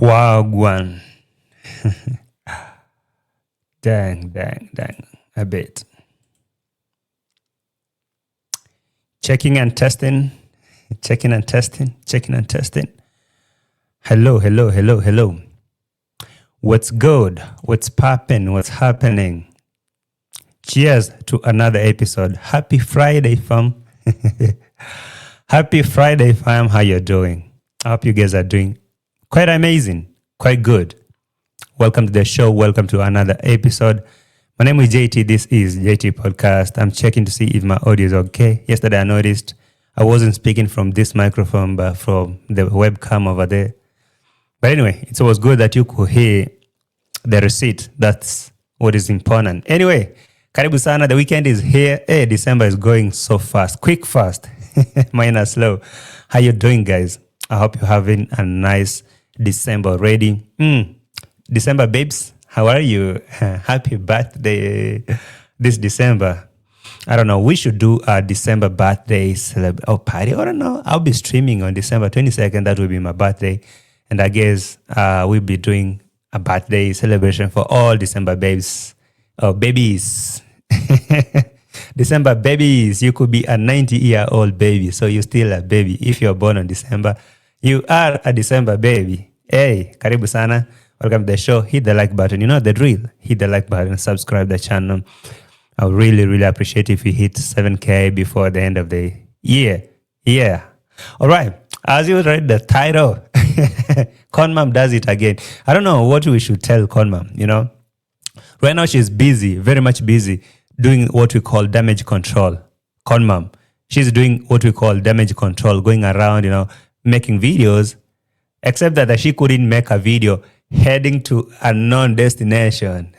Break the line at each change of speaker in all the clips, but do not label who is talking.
Wagwan. Dang. A bit. Checking and testing. Hello. What's good? What's popping? What's happening? Cheers to another episode. Happy Friday, fam. Happy Friday, fam. How you doing? I hope you guys are doing quite amazing, quite good. Welcome to the show. Welcome to another episode. My name is JT. This is JT Podcast. I'm checking to see if my audio is okay. Yesterday I noticed I wasn't speaking from this microphone, but from the webcam over there. But anyway, it was good that you could hear the receipt. That's what is important. Anyway, karibu sana. The weekend is here. Hey, December is going so fast. Quick, fast. Mine are slow. How you doing, guys? I hope you're having a nice December already. December babes, how are you? Happy birthday this December. I don't know. We should do a December birthday party. I don't know. I'll be streaming on December 22nd. That will be my birthday. And I guess we'll be doing a birthday celebration for all December babes. Oh, babies. December babies. You could be a 90-year-old baby. So you're still a baby. If you're born on December, you are a December baby. Hey, karibu sana. Welcome to the show. Hit the like button. You know the drill. Hit the like button. Subscribe the channel. I would really appreciate if you hit 7K before the end of the year. Yeah. All right. As you read the title, Conmum does it again. I don't know what we should tell Conmum, you know. Right now she's busy, very much busy, doing what we call damage control. Conmum. She's doing what we call damage control, going around, you know, making videos, except that she couldn't make a video heading to a unknown destination.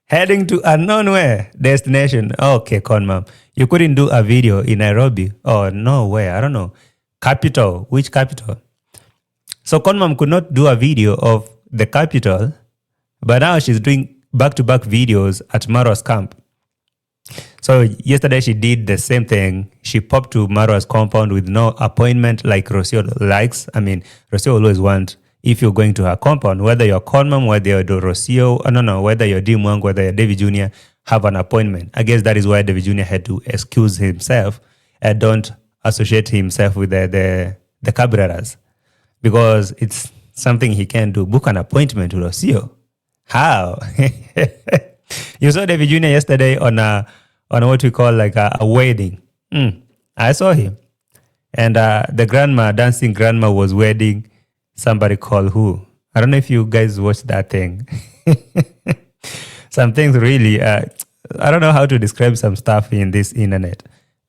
Heading to unknown where? Destination. Okay, Conmum. You couldn't do a video in Nairobi. Oh, no, where? I don't know. Capital. Which capital? So Conmum could not do a video of the capital, but now she's doing back-to-back videos at Marwa's camp. So yesterday she did the same thing. She popped to Marwa's compound with no appointment like Rocio likes. I mean, Rocio always wants, if you're going to her compound, whether you're Conmum, whether you're Rocio, whether you're Dimwang, whether you're David Jr., have an appointment. I guess that is why David Jr. had to excuse himself and don't associate himself with the Cabreras, because it's something he can do. Book an appointment to Rocio. How? You saw David Jr. yesterday on what we call like a wedding. I saw him. And the dancing grandma was wedding somebody called who? I don't know if you guys watched that thing. Some things really, I don't know how to describe some stuff in this internet,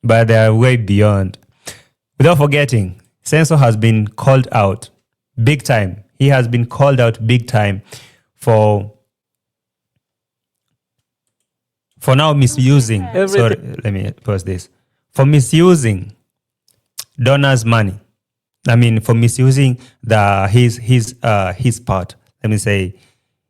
but they are way beyond. Without forgetting, Senso has been called out big time. He has been called out big time for now misusing. Sorry, let me pause this. For misusing donors' money. I mean, for misusing his part. Let me say,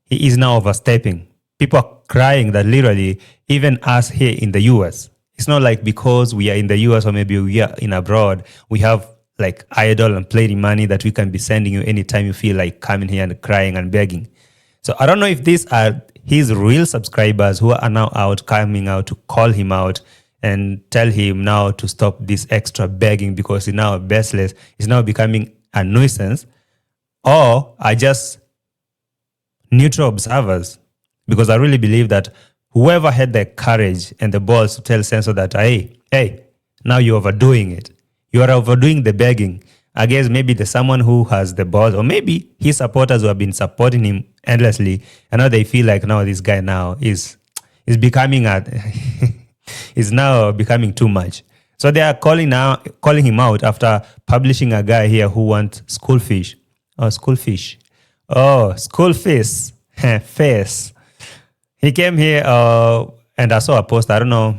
he is now overstepping. People are crying that literally, even us here in the US, it's not like because we are in the US or maybe we are in abroad, we have like idle and plenty money that we can be sending you anytime you feel like coming here and crying and begging. So I don't know if these are his real subscribers who are now coming out to call him out and tell him now to stop this extra begging because he's now baseless, he's now becoming a nuisance, or are just neutral observers. Because I really believe that whoever had the courage and the balls to tell Senso that, hey, now you're overdoing it. You are overdoing the begging. I guess maybe there's someone who has the balls, or maybe his supporters who have been supporting him endlessly, and now they feel like, no, this guy now is becoming is now becoming too much. So they are calling him out after publishing a guy here who wants schoolfish. Face. He came here and I saw a post. I don't know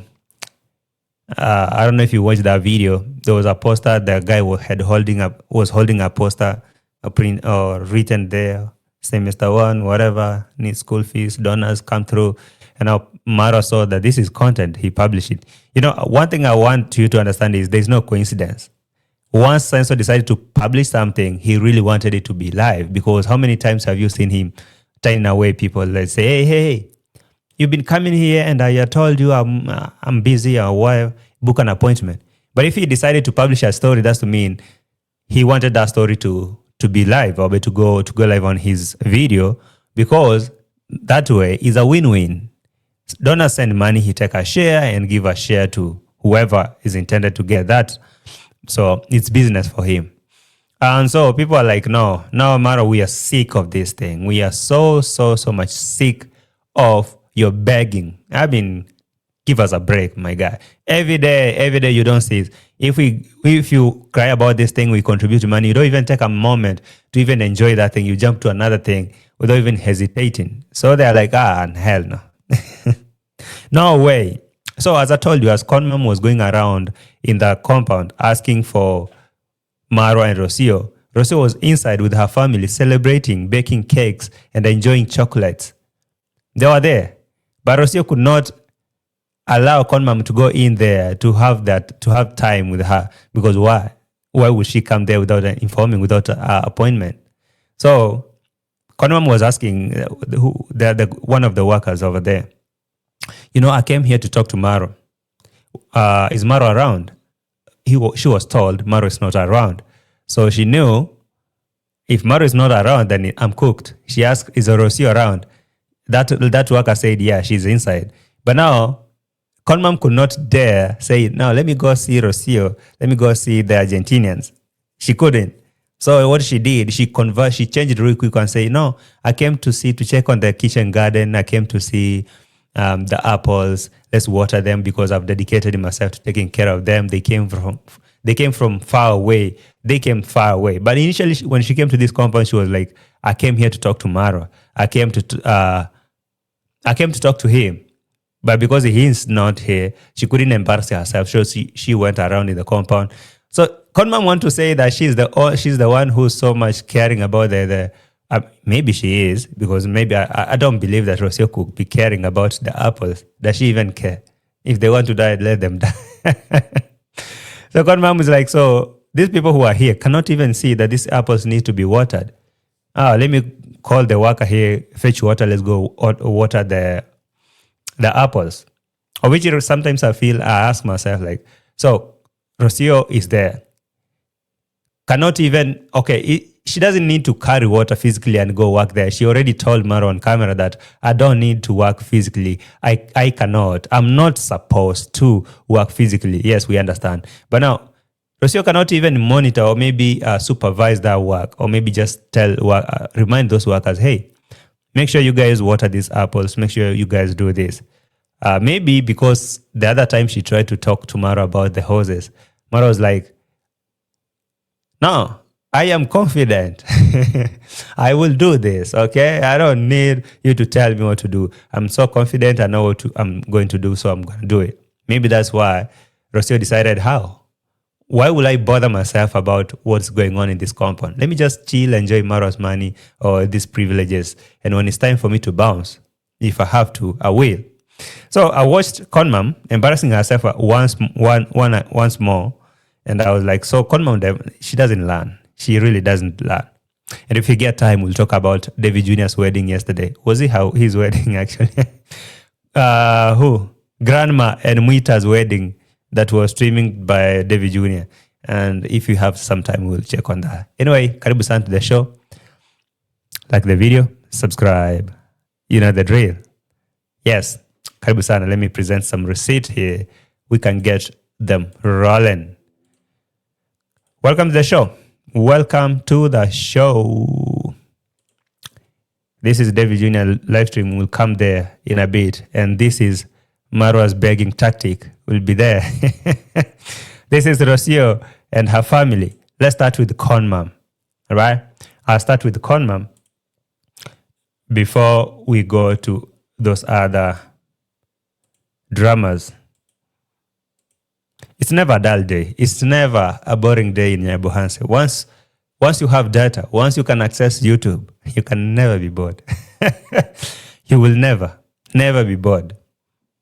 if you watched that video. There was a poster. The guy was holding a poster, a print or written there, semester 1, whatever, need school fees, donors come through. And now Marwa saw that this is content. He published it. You know, one thing I want you to understand is there's no coincidence. Once Sensor decided to publish something, he really wanted it to be live, because how many times have you seen him turning away people? Let's say, hey, you've been coming here and I told you I'm busy or whatever, book an appointment. But if he decided to publish a story, that's to mean he wanted that story to be live, or to go live on his video, because that way is a win-win. Donors send money, he take a share and give a share to whoever is intended to get that. So it's business for him. And so people are like, no, Marwa, we are sick of this thing. We are so much sick of your begging. I mean, give us a break, my guy. Every day you don't see it. If you cry about this thing, we contribute money. You don't even take a moment to even enjoy that thing. You jump to another thing without even hesitating. So they're like, hell no. No way. So as I told you, as Conmum was going around in the compound asking for Marwa and Rocio, Rocio was inside with her family celebrating, baking cakes, and enjoying chocolates. They were there. But Rocio could not allow Conmum to go in there to have time with her, because why? Why would she come there without informing, without an appointment? So Conmum was asking one of the workers over there, I came here to talk to Marwa. Is Marwa around? She was told Marwa is not around. So she knew if Marwa is not around, then I'm cooked. She asked, is Rocio around? That worker said, yeah, she's inside. But now, Conmum could not dare say, no, let me go see Rocio. Let me go see the Argentinians. She couldn't. So what she did, she changed it real quick and say, no, I came to check on the kitchen garden. I came to see the apples. Let's water them, because I've dedicated myself to taking care of them. They came from far away. But initially, when she came to this compound, she was like, I came here to talk to Marwa. I came to talk to him. But because he's not here, she couldn't embarrass herself. So she went around in the compound. So Conmum want to say that she's the one who's so much caring about maybe she is, because maybe I don't believe that Rocio could be caring about the apples. Does she even care? If they want to die, let them die. So Conmum is like, so these people who are here cannot even see that these apples need to be watered. Let me call the worker here, fetch water, let's go water the apples. Or which sometimes I ask myself, like, so Rocio is there. Cannot even, she doesn't need to carry water physically and go work there. She already told Marwa on camera that I don't need to work physically. I cannot. I'm not supposed to work physically. Yes, we understand. But now, Rocio cannot even monitor or maybe supervise that work, or maybe just remind those workers, hey, make sure you guys water these apples. Make sure you guys do this. Maybe because the other time she tried to talk to Marwa about the hoses, Marwa was like, no, I am confident. I will do this, okay? I don't need you to tell me what to do. I'm so confident I know what I'm going to do, so I'm going to do it. Maybe that's why Rocio decided, why will I bother myself about what's going on in this compound? Let me just chill, enjoy Marwa's money or these privileges. And when it's time for me to bounce, if I have to, I will. So I watched Conmum embarrassing herself once more. And I was like, so Conmum, she doesn't learn. She really doesn't learn. And if we get time, we'll talk about David Jr.'s wedding yesterday. Was it his wedding, actually? Grandma and Muita's wedding that was streaming by David Jr. And if you have some time, we'll check on that. Anyway, karibu sana to the show. Like the video, subscribe. You know the drill. Yes, karibu sana. Let me present some receipt here. We can get them rolling. Welcome to the show. Welcome to the show. This is David Jr. live stream. We'll come there in a bit. And this is Marwa's begging tactic. Will be there. This is Rocio and her family. Let's start with Conmum. All right? I'll start with Conmum before we go to those other dramas. It's never a dull day. It's never a boring day in Nyabohanse. Once you have data, once you can access YouTube, you can never be bored. You will never be bored.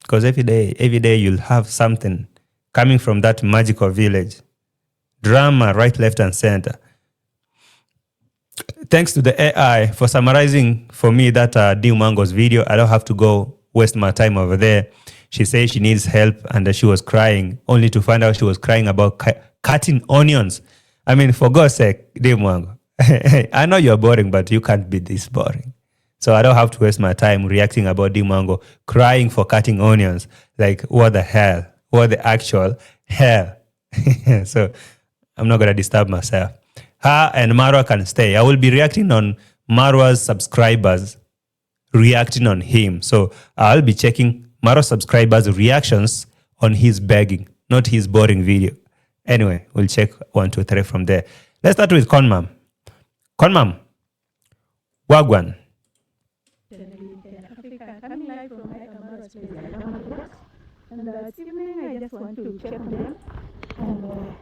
Because every day you'll have something coming from that magical village. Drama, right, left, and center. Thanks to the AI for summarizing for me that Mango's video. I don't have to go waste my time over there. She says she needs help and she was crying, only to find out she was crying about cutting onions. I mean, for God's sake, Mango, I know you're boring, but you can't be this boring. So I don't have to waste my time reacting about Mango crying for cutting onions. Like, what the hell? What the actual hell? So I'm not going to disturb myself. Her and Marwa can stay. I will be reacting on Marwa's subscribers reacting on him. So I'll be checking Marwa's subscribers' reactions on his begging, not his boring video. Anyway, we'll check 1, 2, 3 from there. Let's start with Conmum. Conmum, Wagwan.
And this evening, I just want to check them and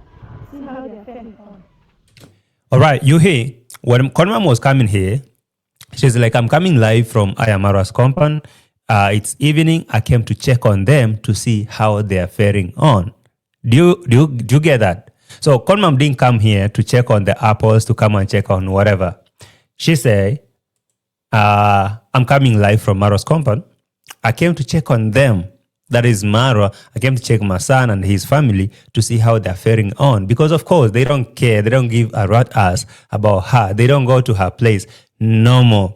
see how they're faring on.
All right, you hear, when Conmum was coming here, she's like, I'm coming live from Marwa's compound. It's evening. I came to check on them to see how they're faring on. Do you get that? So Conmum didn't come here to check on the apples, to come and check on whatever. She said, I'm coming live from Marwa's compound. I came to check on them. That is Marwa. I came to check my son and his family to see how they're faring on. Because, of course, they don't care. They don't give a rat ass about her. They don't go to her place no more.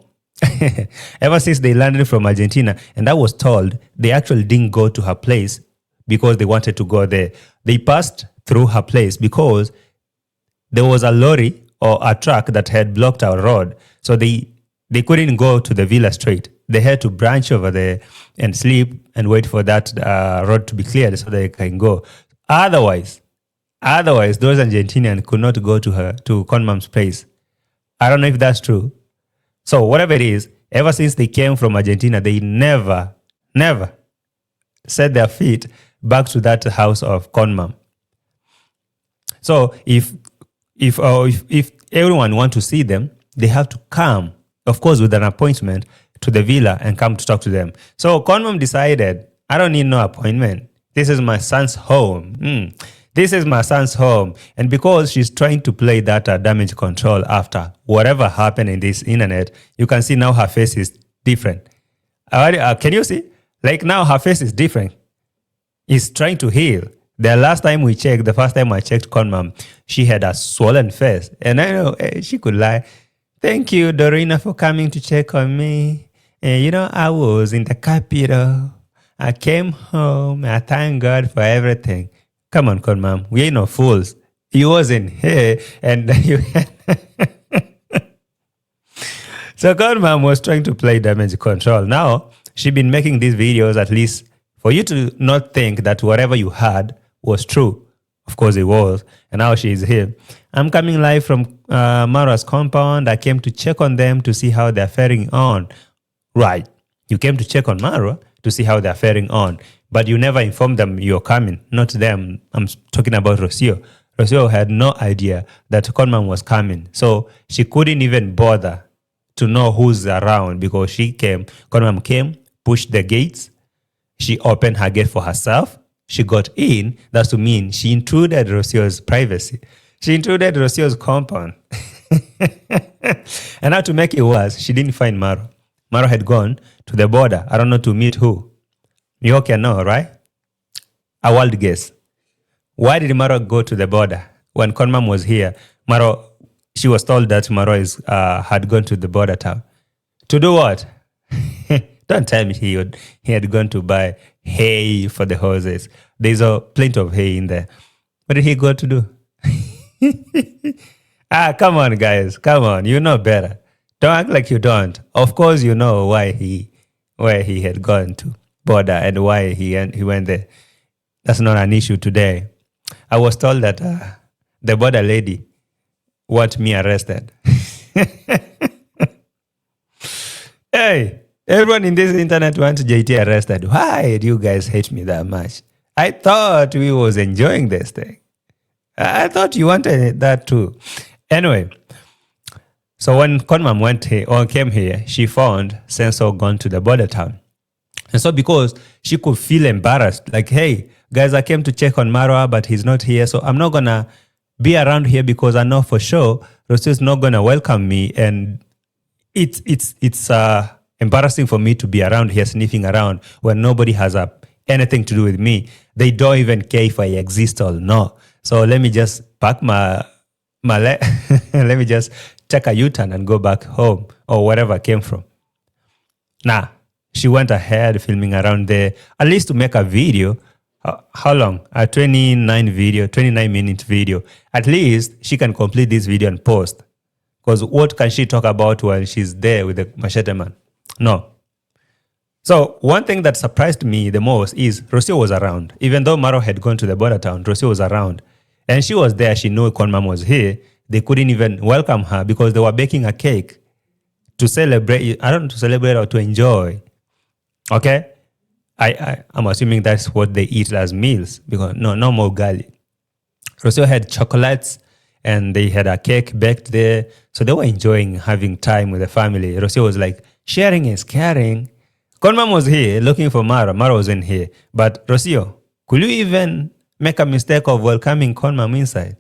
Ever since they landed from Argentina, and I was told they actually didn't go to her place because they wanted to go there. They passed through her place because there was a lorry or a truck that had blocked our road. So they couldn't go to the villa straight. They had to branch over there and sleep and wait for that road to be cleared so they can go. Otherwise, those Argentinians could not go to Conmum's place. I don't know if that's true. So whatever it is, ever since they came from Argentina, they never set their feet back to that house of Conmum. So if everyone wants to see them, they have to come, of course, with an appointment to the villa and come to talk to them. So Conmum decided, I don't need no appointment. This is my son's home. This is my son's home. And because she's trying to play that damage control after whatever happened in this internet, you can see now her face is different. Can you see? Like now her face is different. It's trying to heal. The last time we checked, the first time I checked Conmum, she had a swollen face. And I know she could lie. Thank you, Dorina, for coming to check on me. I was in the capital. I came home. I thank God for everything. Come on, Conmum. We ain't no fools. You wasn't here. And you... So Conmum was trying to play damage control. Now, she's been making these videos at least for you to not think that whatever you had was true. Of course it was. And now she's here. I'm coming live from Marwa's compound. I came to check on them to see how they're faring on. Right. You came to check on Marwa to see how they're faring on. But you never informed them you're coming. Not them. I'm talking about Rocio. Rocio had no idea that Conmum was coming. So she couldn't even bother to know who's around because she came. Conmum came, pushed the gates. She opened her gate for herself. She got in. That's to mean she intruded Rocio's privacy. She intruded Rocio's compound. And now to make it worse, she didn't find Marwa. Marwa had gone to the border. I don't know to meet who. You all can know, right? A wild guess. Why did Marwa go to the border? When Conmum was here, she was told that Marwa had gone to the border town. To do what? Don't tell me he had gone to buy hay for the horses. There's plenty of hay in there. What did he go to do? Come on, guys. Come on. You know better. Don't act like you don't. Of course, you know why he had gone to border and why he went there. That's not an issue today. I was told that the border lady want me arrested. Hey, everyone in this internet wants JT arrested. Why do you guys hate me that much? I thought we was enjoying this thing. I thought you wanted that too. Anyway, so when Conmum came here, she found Senso gone to the border town. And so because she could feel embarrassed, like, hey, guys, I came to check on Marwa, but he's not here, so I'm not going to be around here because I know for sure Rocio is not going to welcome me, and it's embarrassing for me to be around here sniffing around when nobody has anything to do with me. They don't even care if I exist or not. So let me just pack let me just take a U-turn and go back home or wherever I came from. Nah, she went ahead filming around there, at least to make a video. How long? A 29-minute video. At least she can complete this video and post. Because what can she talk about while she's there with the machete man? No. So one thing that surprised me the most is Rocio was around. Even though Marwa had gone to the border town, Rocio was around. And she was there. She knew Conmum was here. They couldn't even welcome her because they were baking a cake to celebrate. I don't know, to celebrate or to enjoy. Okay? I'm assuming that's what they eat as meals because no more ugali. Rocio had chocolates and they had a cake baked there. So they were enjoying having time with the family. Rocio was like, sharing is caring. Conmum was here looking for Marwa. Marwa wasn't here. But Rocio, could you even make a mistake of welcoming Conmum inside?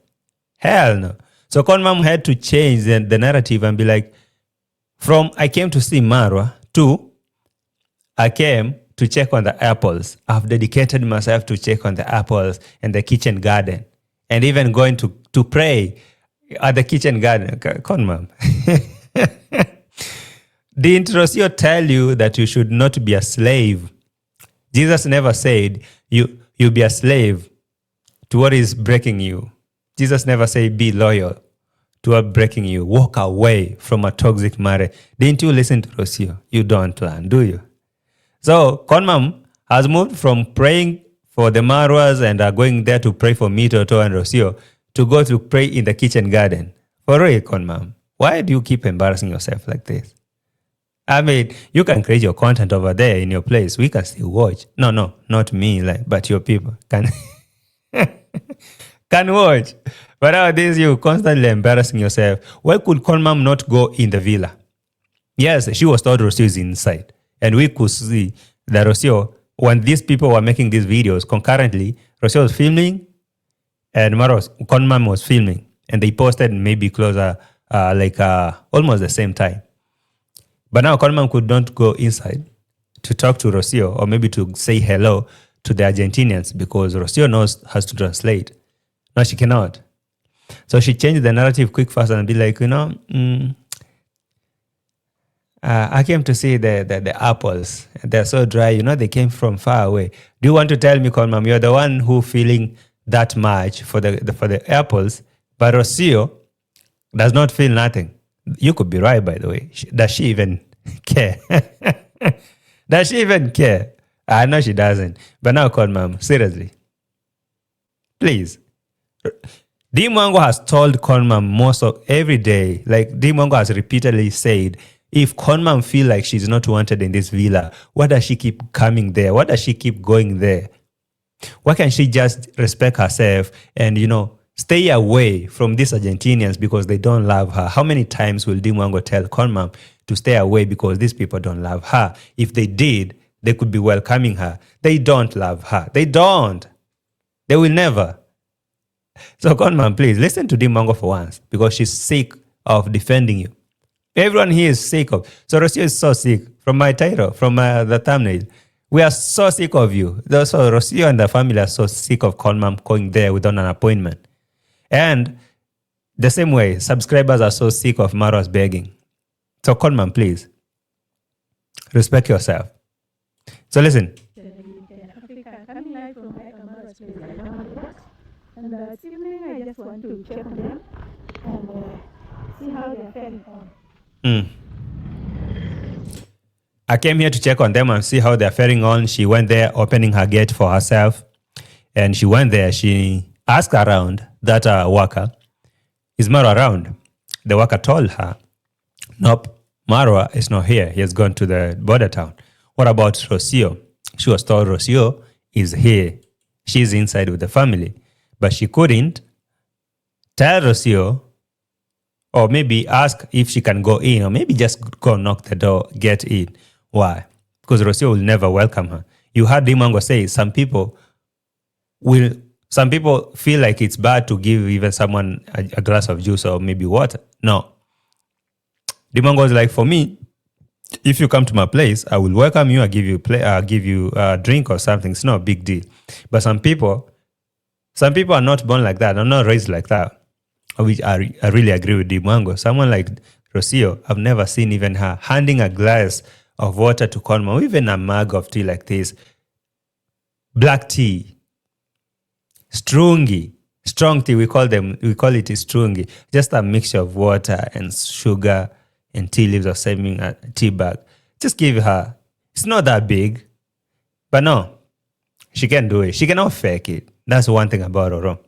Hell no. So Conmum had to change the narrative and be like, from I came to see Marwa to I came to check on the apples. I've dedicated myself to check on the apples and the kitchen garden. And even going to pray at the kitchen garden. Conmum. Didn't Rocio tell you that you should not be a slave? Jesus never said you be a slave to what is breaking you. Jesus never said be loyal to what breaking you. Walk away from a toxic marriage. Didn't you listen to Rocio? You don't learn, do you? So Conmum has moved from praying for the Marwas and are going there to pray for me, Toto, and Rocio to go to pray in the kitchen garden. For real, Conmum, why do you keep embarrassing yourself like this? I mean, you can create your content over there in your place. We can still watch. No, not me, but your people can can watch. But nowadays, you constantly embarrassing yourself. Why could Conmum not go in the villa? Yes, she was told Rocio is inside. And we could see that Rocio, when these people were making these videos concurrently, Rocio was filming and Conmum was filming. And they posted maybe closer, almost the same time. But now Conmum could not go inside to talk to Rocio or maybe to say hello to the Argentinians because Rocio has to translate. No, she cannot. So she changed the narrative quick, fast, and be like, I came to see the apples. They're so dry. They came from far away. Do you want to tell me, Conmum, you're the one who feeling that much for the apples, but Rocio does not feel nothing? You could be right, by the way. Does she even care? Does she even care? I know she doesn't. But now, Conmum, seriously, please. D. Mwango has told Conmum most of every day. Like D. Mwango has repeatedly said, if Conmum feel like she's not wanted in this villa, why does she keep coming there? Why does she keep going there? Why can't she just respect herself and, stay away from these Argentinians because they don't love her? How many times will D. Mwango tell Conmum to stay away because these people don't love her? If they did, they could be welcoming her. They don't love her. They don't. They will never. So Conmum, please listen to D. Mwango for once because she's sick of defending you. Everyone here is sick of. So Rocio is so sick. From my title, from the thumbnail, we are so sick of you. So Rocio and the family are so sick of Conmum going there without an appointment. And the same way, subscribers are so sick of Marwa's begging. So Conmum, please respect yourself. So listen.
Coming live from Marwa's place right now. And this evening, I just want to check on them and see how they're faring on.
I came here to check on them and see how they're faring on. She went there opening her gate for herself. And she went there. She asked around that worker, is Marwa around? The worker told her, nope, Marwa is not here. He has gone to the border town. What about Rocio? She was told Rocio is here. She's inside with the family. But she couldn't tell Rocio or maybe ask if she can go in or maybe just go knock the door, get in. Why? Because Rocio will never welcome her. You heard D. Mwango say some people will Some people feel like it's bad to give even someone a glass of juice or maybe water. No. Dimongo is like, for me, if you come to my place, I will welcome you. I'll give you a drink or something. It's not a big deal. But some people are not born like that. Are not raised like that. Which I really agree with Dimongo. Someone like Rocio, I've never seen even her handing a glass of water to Conmum, or even a mug of tea like this. Black tea. Strong tea, we call it strungi. Just a mixture of water and sugar and tea leaves or saving a tea bag. Just give her. It's not that big, but no, she can do it. She cannot fake it. That's one thing about Oro.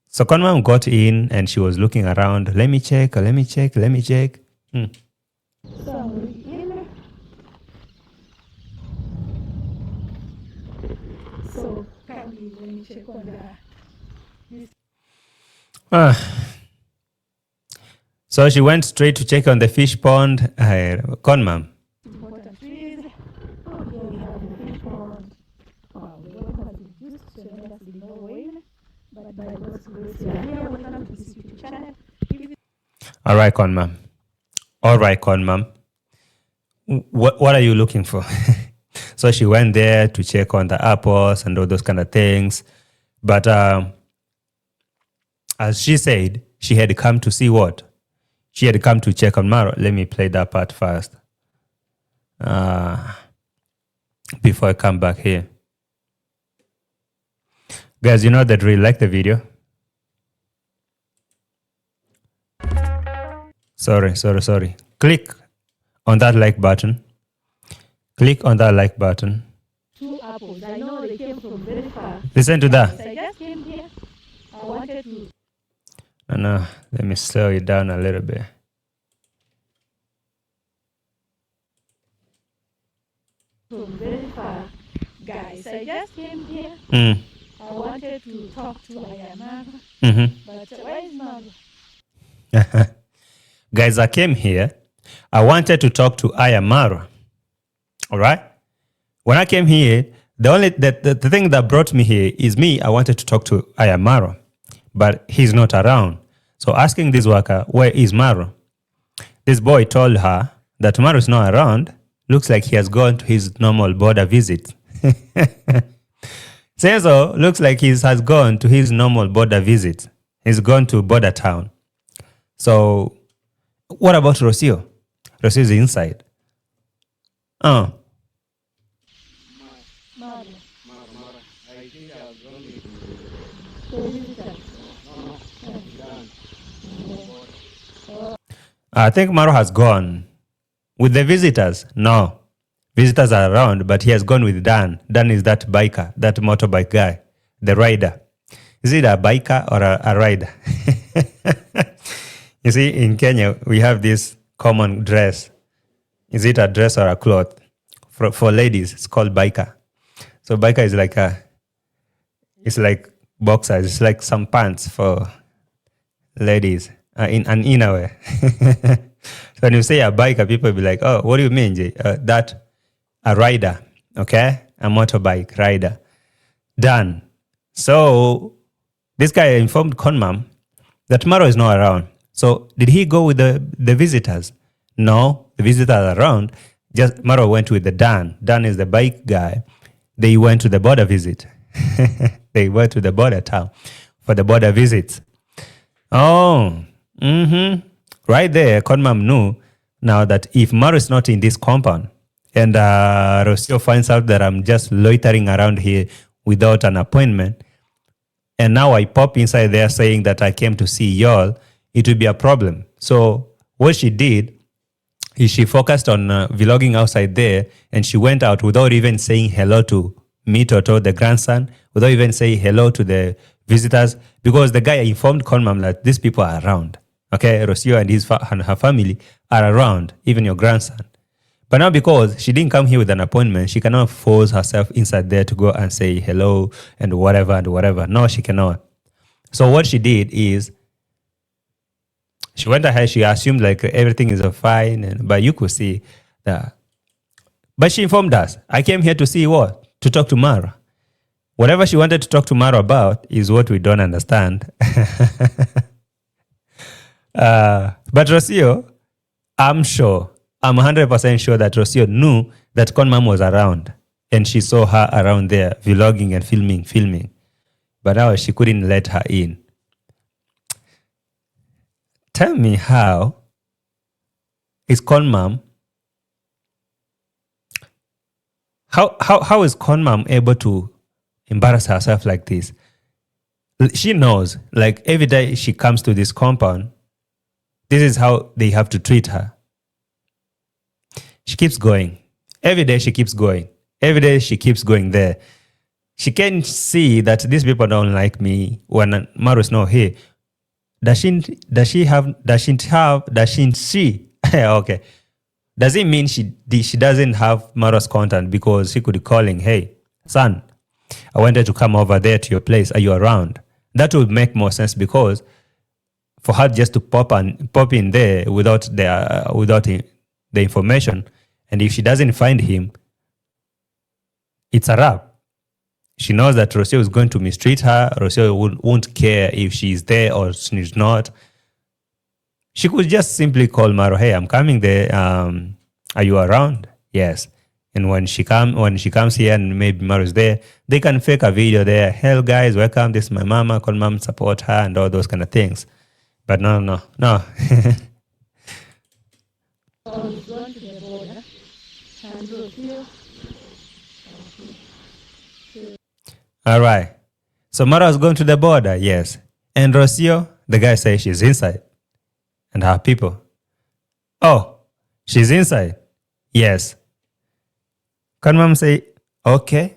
So Conmum got in and she was looking around. Let me check.
So can we let me check on the
So she went straight to check on the fish pond. Conmum.
important trees. Oh, here we have the fish pond. Oh, the water has been used, so let us be no rain. But by God's grace, we are here. Welcome to this YouTube channel.
All right, Conmum. What are you looking for? So she went there to check on the apples and all those kind of things. But as she said, she had come to see what? She had come to check on Marwa. Let me play that part first. Before I come back here. Guys, you know that really like the video. Sorry. Click on that like button. Two
apples. I know they came from very far.
Listen to that.
I just came here. I wanted to.
No, let me slow it down a little bit.
From very far. Guys, I just came here. I wanted to talk to Ayamara. But where is Marwa?
Guys, I came here. I wanted to talk to Ayamara. All right? When I came here, the thing that brought me here is me. I wanted to talk to Ayamara, but he's not around. So asking this worker, where is Marwa? This boy told her that Marwa is not around. Looks like he has gone to his normal border visit. Senzo looks like he has gone to his normal border visit. He's gone to border town. So what about Rocio? Rocio is inside.
Marwa. I think I was
I think Marwa has gone. With the visitors? No. Visitors are around, but he has gone with Dan. Dan is that biker, that motorbike guy, the rider. Is it a biker or a rider? You see, in Kenya, we have this common dress. Is it a dress or a cloth? For ladies, it's called biker. So biker is like it's like boxers. It's like some pants for ladies in an inner wear. So when you say a biker, people will be like, oh, what do you mean, Jay? That a rider, okay? A motorbike rider. Done. So this guy informed Conmum that Marwa is not around. So did he go with the visitors? No, the visitors are around. Just Marwa went with the Dan. Dan is the bike guy. They went to the border visit. They went to the border town for the border visits. Oh, right there, Conmum knew now that if Marwa is not in this compound and Rocio finds out that I'm just loitering around here without an appointment, and now I pop inside there saying that I came to see y'all, it would be a problem. So what she did is she focused on vlogging outside there, and she went out without even saying hello to me, Toto, the grandson, without even saying hello to the visitors, because the guy informed Conmum that these people are around. Okay, Rocio and her family are around, even your grandson. But now because she didn't come here with an appointment, she cannot force herself inside there to go and say hello and whatever. No, she cannot. So what she did is she went ahead, she assumed like everything is fine, but you could see that. But she informed us, I came here to see what? To talk to Marwa. Whatever she wanted to talk to Marwa about is what we don't understand. But Rocio, I'm 100% sure that Rocio knew that Conmum was around and she saw her around there vlogging and filming. But now she couldn't let her in. Tell me, how is Conmum how is Conmum able to embarrass herself like this? She knows, like, every day she comes to this compound, this is how they have to treat her. She keeps going. Every day she keeps going. Every day she keeps going there. She can see that these people don't like me when Marwa's not here. Does she? Okay. Does it mean she doesn't have Marwa's contact because she could be calling, hey, son, I wanted to come over there to your place. Are you around? That would make more sense, because for her just to pop in there without the information, and if she doesn't find him, it's a wrap. She knows that Rocio is going to mistreat her. Rocio won't care if she's there or she's not. She could just simply call Marwa, hey, I'm coming there. Are you around? Yes. And when she comes here and maybe Marwa's there, they can fake a video there. Hello guys, welcome. This is my mama. Conmum, support her and all those kind of things. But no. All right. So Marwa's going to the border, yes. And Rocio, the guy says she's inside. And her people. Oh, she's inside. Yes. Conmum say, okay.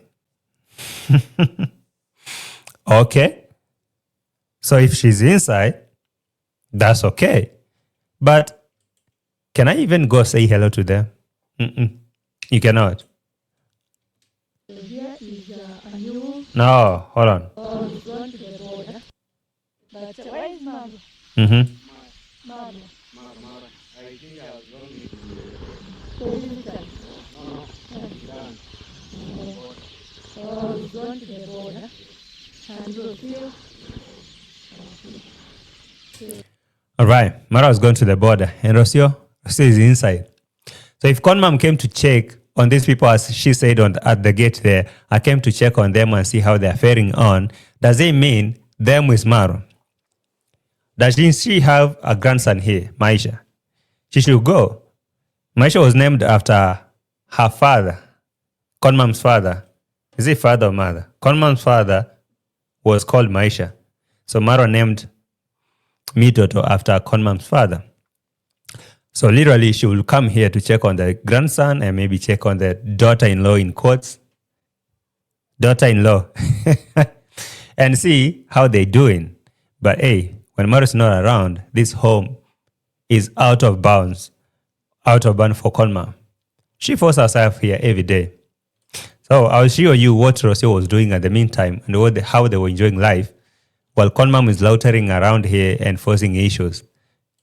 Okay. So if she's inside, that's okay. But can I even go say hello to them? You cannot. No, hold on. Mm-hmm. All right, Marwa is going to the border, and Rocio is inside. So if Conmum came to check on these people, as she said at the gate there, I came to check on them and see how they're faring on, does it mean them with Marwa? Does she have a grandson here, Maisha? She should go. Maisha was named after her father, Conmum's father. Is it father or mother? Conmum's father was called Maisha. So Marwa named Mitoto after Conmum's father. So literally, she will come here to check on the grandson and maybe check on the daughter-in-law, in quotes. Daughter-in-law. And see how they're doing. But hey, when Marwa's not around, this home is out of bounds for Conmum. She forced herself here every day. So I'll show you what Rocio was doing at the meantime and how they were enjoying life, while Conmum is loitering around here and forcing issues.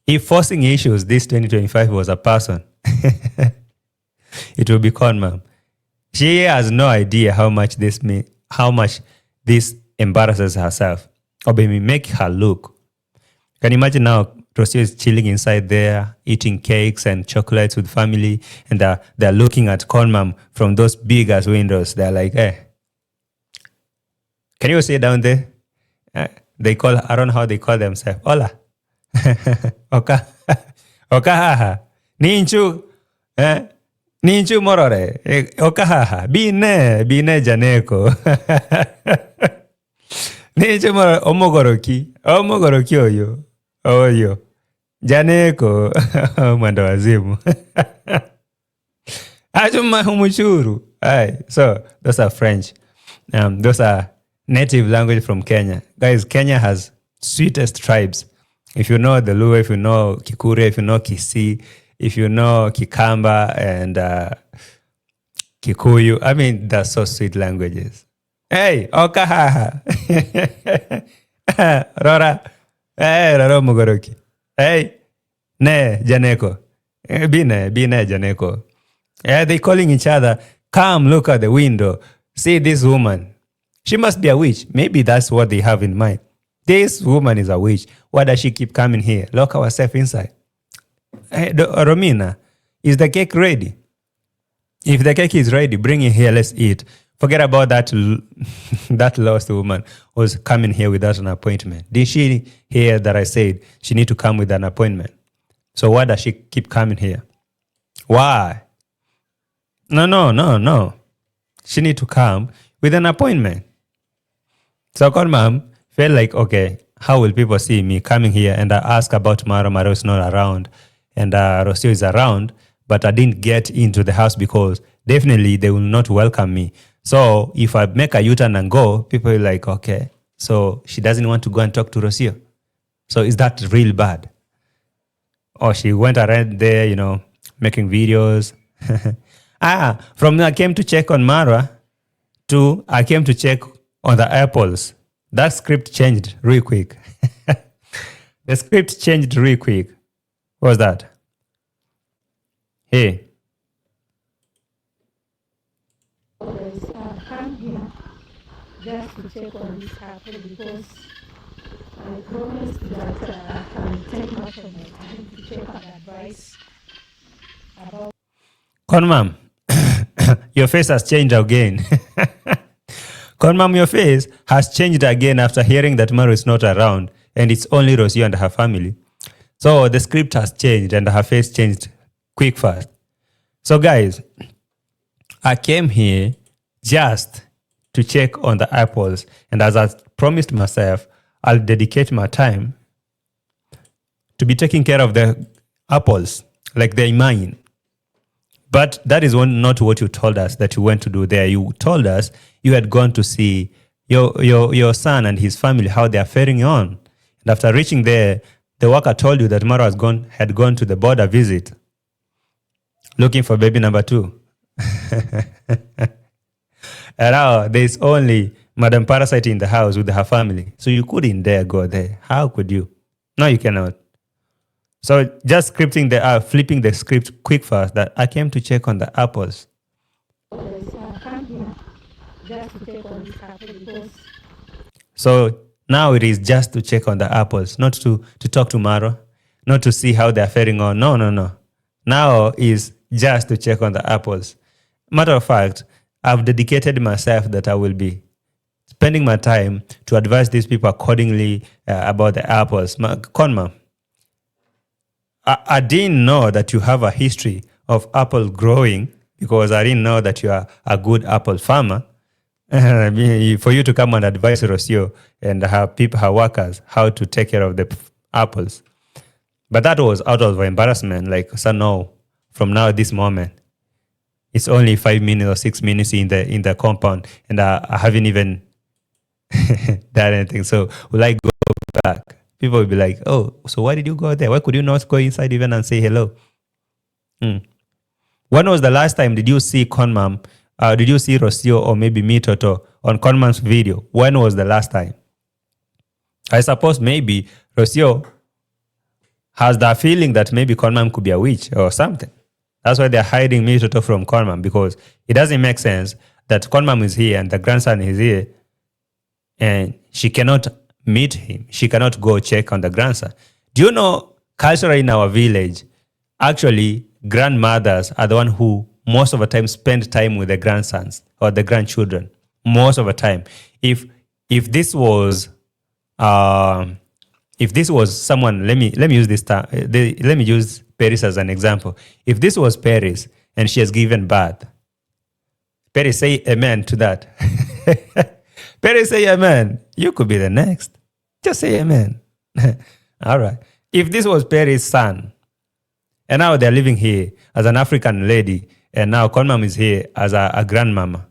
If forcing issues this 2025 was a person, it will be Conmum. She has no idea how much this embarrasses herself or maybe make her look. Can you imagine now Rocio is chilling inside there, eating cakes and chocolates with family, and they're looking at Conmum from those big ass windows. They're like, hey, can you see down there? They call, I don't know how they call themselves. Hola. Oka. Okahaha. Ninchu. Ninchu morore. Okahaha. Bine janeko. Ninchu morore. Omogoroki oyo. Oyo. Janeko. Mwanda wazimu. Ajuma humuchuru. So, those are French. Those are native language from Kenya. Guys, Kenya has sweetest tribes. If you know the Luo, if you know Kikure, if you know Kisii, if you know Kikamba and Kikuyu, I mean, they're so sweet languages. Hey, okahaha. Rora. Hey, Roro Mugoroki. Hey, ne, Janeko. Bine, Janeko. They're calling each other, come look at the window. See this woman. She must be a witch. Maybe that's what they have in mind. This woman is a witch. Why does she keep coming here? Lock ourselves inside. Hey, Romina, is the cake ready? If the cake is ready, bring it here. Let's eat. Forget about that that lost woman who was coming here without an appointment. Did she hear that I said she need to come with an appointment? So why does she keep coming here? Why? No. She need to come with an appointment. So Conmum felt like, okay, how will people see me coming here? And I asked about Marwa. Marwa is not around. And Rocio is around. But I didn't get into the house because definitely they will not welcome me. So if I make a U-turn and go, people will like, okay, so she doesn't want to go and talk to Rocio. So is that real bad? Or she went around there, making videos. From I came to check on Marwa to I came to check on the apples. That script changed real quick. The script changed real quick. What was that? Hey.
Come here just to check on this apple because I promised that I will take much of my time to check on advice about.
Conmum, your face has changed again. Conmum, your face has changed again after hearing that Marwa is not around and it's only Rocio and her family. So the script has changed and her face changed quick fast. So guys, I came here just to check on the apples. And as I promised myself, I'll dedicate my time to be taking care of the apples like they're mine. But that is not what you told us that you went to do there. You told us you had gone to see your son and his family, how they are faring on. And after reaching there, the worker told you that Marwa had gone to the border visit, looking for baby number 2. And now there's only Madam Parasite in the house with her family. So you couldn't dare go there. How could you? No, you cannot. So just flipping the script quick fast that I came to check on the apples. So now it is just to check on the apples, not to talk to Marwa, not to see how they're faring on. No. Now is just to check on the apples. Matter of fact, I've dedicated myself that I will be spending my time to advise these people accordingly about the apples. Conmum, I didn't know that you have a history of apple growing because I didn't know that you are a good apple farmer. For you to come and advise Rocio and her workers how to take care of the apples. But that was out of embarrassment. Like, so no, from now this moment, it's only 5 minutes or 6 minutes in the compound, and I haven't even done anything. So will I go back? People will be like, oh, so why did you go there? Why could you not go inside even and say hello? When was the last time did you see Conmum? Did you see Rocio or maybe me, Toto, on Conmum's video? When was the last time? I suppose maybe Rocio has the feeling that maybe Conmum could be a witch or something. That's why they're hiding me, Toto, from Conmum, because it doesn't make sense that Conmum is here and the grandson is here and she cannot meet him. She cannot go check on the grandson. Do you know, culturally in our village, actually, grandmothers are the one who most of the time spend time with the grandsons or the grandchildren. Most of the time. If this was someone, let me use this term. Let me use Paris as an example. If this was Paris and she has given birth, Paris, say amen to that. Paris, say amen. You could be the next. Just say amen. All right. If this was Paris' son, and now they're living here as an African lady, and now Conmum is here as a grandmama,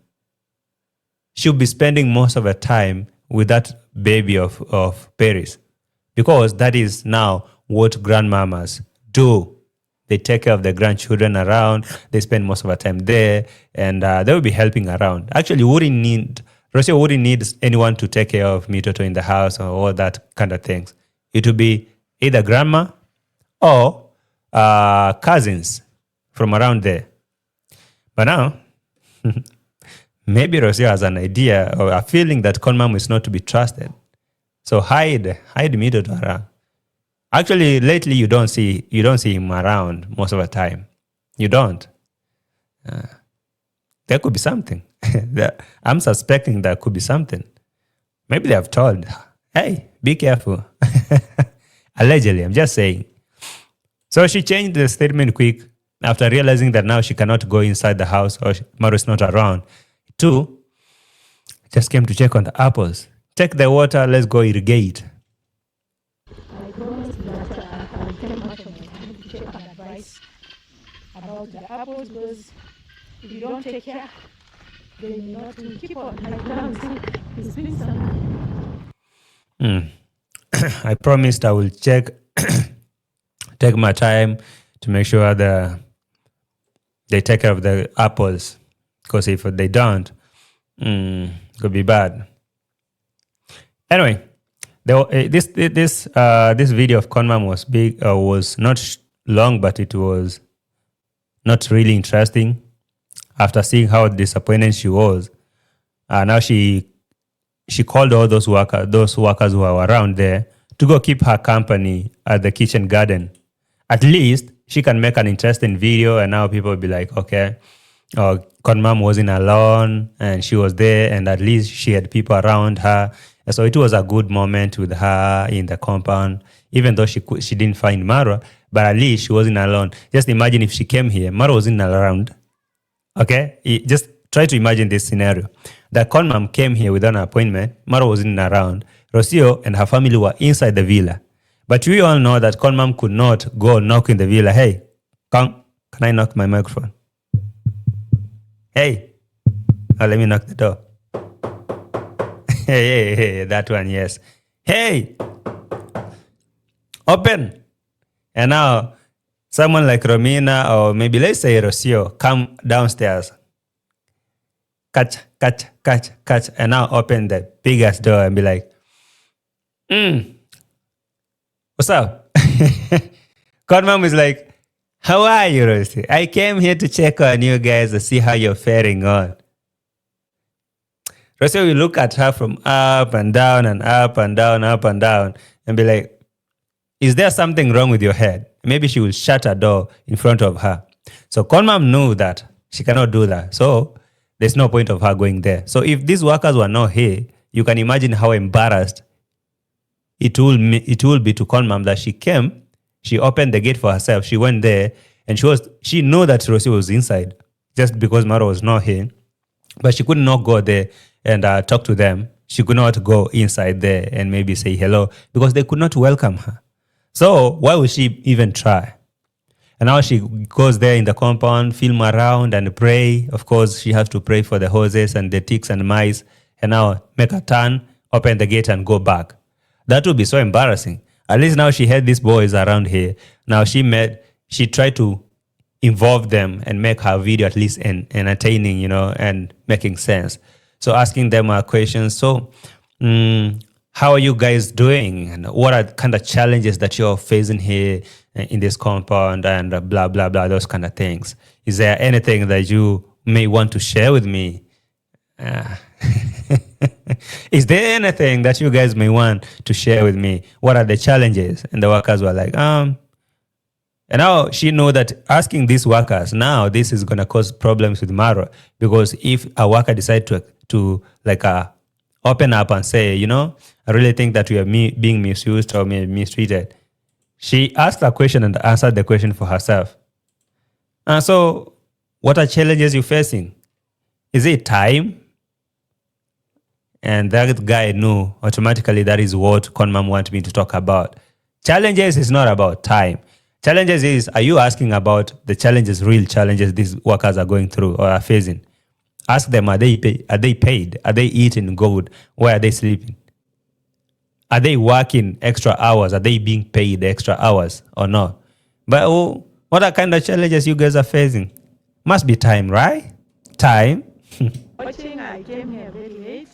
she'll be spending most of her time with that baby of Paris, because that is now what grandmamas do. They take care of the grandchildren around. They spend most of their time there, and they will be helping around. Actually, Rocio wouldn't need anyone to take care of me, Toto, in the house or all that kind of things. It would be either grandma or cousins from around there. But now, Maybe Rocio has an idea or a feeling that Conmum is not to be trusted. So hide Mido to her. Actually, lately you don't see him around most of the time. You don't. There could be something. I'm suspecting there could be something. Maybe they have told, hey, be careful. Allegedly, I'm just saying. So she changed the statement quick after realizing that now she cannot go inside the house or Maru is not around. Two, just came to check on the apples. Take the water, let's go irrigate.
I promised that I will take much of my time to check and advice about the apples because if you don't take care, they may not keep on. Like now, it's been some.
I promised I will take my time to make sure that they take care of the apples, because if they don't, it could be bad. Anyway, this video of Conmum was big. Was not long, but it was not really interesting. After seeing how disappointed she was, now she called all those workers who are around there to go keep her company at the kitchen garden. At least she can make an interesting video, and now people will be like, okay, Conmum wasn't alone, and she was there, and at least she had people around her. And so it was a good moment with her in the compound, even though she didn't find Marwa, but at least she wasn't alone. Just imagine if she came here, Marwa wasn't around. Okay, just try to imagine this scenario. The Conmum came here without an appointment. Marwa wasn't around. Rocio and her family were inside the villa. But we all know that Conmum could not go knock in the villa. Hey, can I knock my microphone? Hey, let me knock the door. Hey, that one, yes. Hey, open. And now someone like Romina or maybe let's say Rocio come downstairs. Catch, and now open the biggest door and be like, what's up? Conmum is like, how are you, Rocio? I came here to check on you guys to see how you're faring on. Rocio will look at her from up and down and up and down, and be like, is there something wrong with your head? Maybe she will shut her door in front of her. So Conmum knew that she cannot do that. So there's no point of her going there. So if these workers were not here, you can imagine how embarrassed it will be to Conmum that she came, she opened the gate for herself, she went there, and she knew that Rocio was inside just because Marwa was not here. But she could not go there and talk to them. She could not go inside there and maybe say hello because they could not welcome her. So why would she even try? And now she goes there in the compound, film around and pray. Of course, she has to pray for the horses and the ticks and mice. And now make a turn, open the gate and go back. That would be so embarrassing. At least now she had these boys around here. Now she tried to involve them and make her video at least entertaining, and making sense. So asking them questions. So, how are you guys doing? And what are the kind of challenges that you're facing here in this compound and blah, blah, blah, those kind of things. Is there anything that you may want to share with me? Is there anything that you guys may want to share with me? What are the challenges? And the workers were like, And now she know that asking these workers, now this is going to cause problems with Marwa, because if a worker decide to open up and say, I really think that we are being misused or mistreated. She asked a question and answered the question for herself. So what are challenges you're facing? Is it time? And that guy knew automatically that is what Conmum wanted me to talk about. Challenges is not about time. Challenges is, are you asking about the challenges, real challenges these workers are going through or are facing? Ask them, are they paid? Are they eating good? Where are they sleeping? Are they working extra hours? Are they being paid extra hours or not? But what are kind of challenges you guys are facing? Must be time, right? Time.
Watching, I came here very late,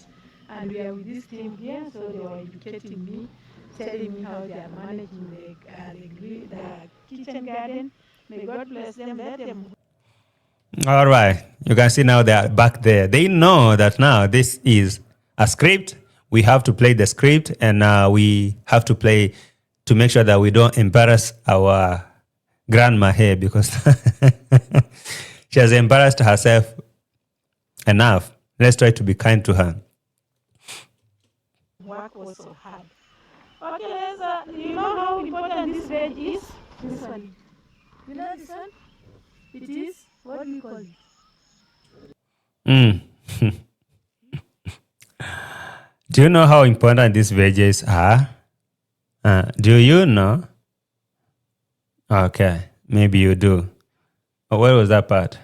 and we are with this team here, so they were educating me, telling me how they are managing the kitchen garden. May God bless them, let them.
All right. You can see now they are back there. They know that now this is a script. We have to play the script, and we have to play to make sure that we don't embarrass our grandma here, because she has embarrassed herself enough. Let's try to be kind to her.
Work was so hard. Okay, so you know how important this veg is? This one. You know this one? It is, what do you call it?
Mm. Do you know how important these veggies are? Do you know? Okay, maybe you do. Oh, where was that part?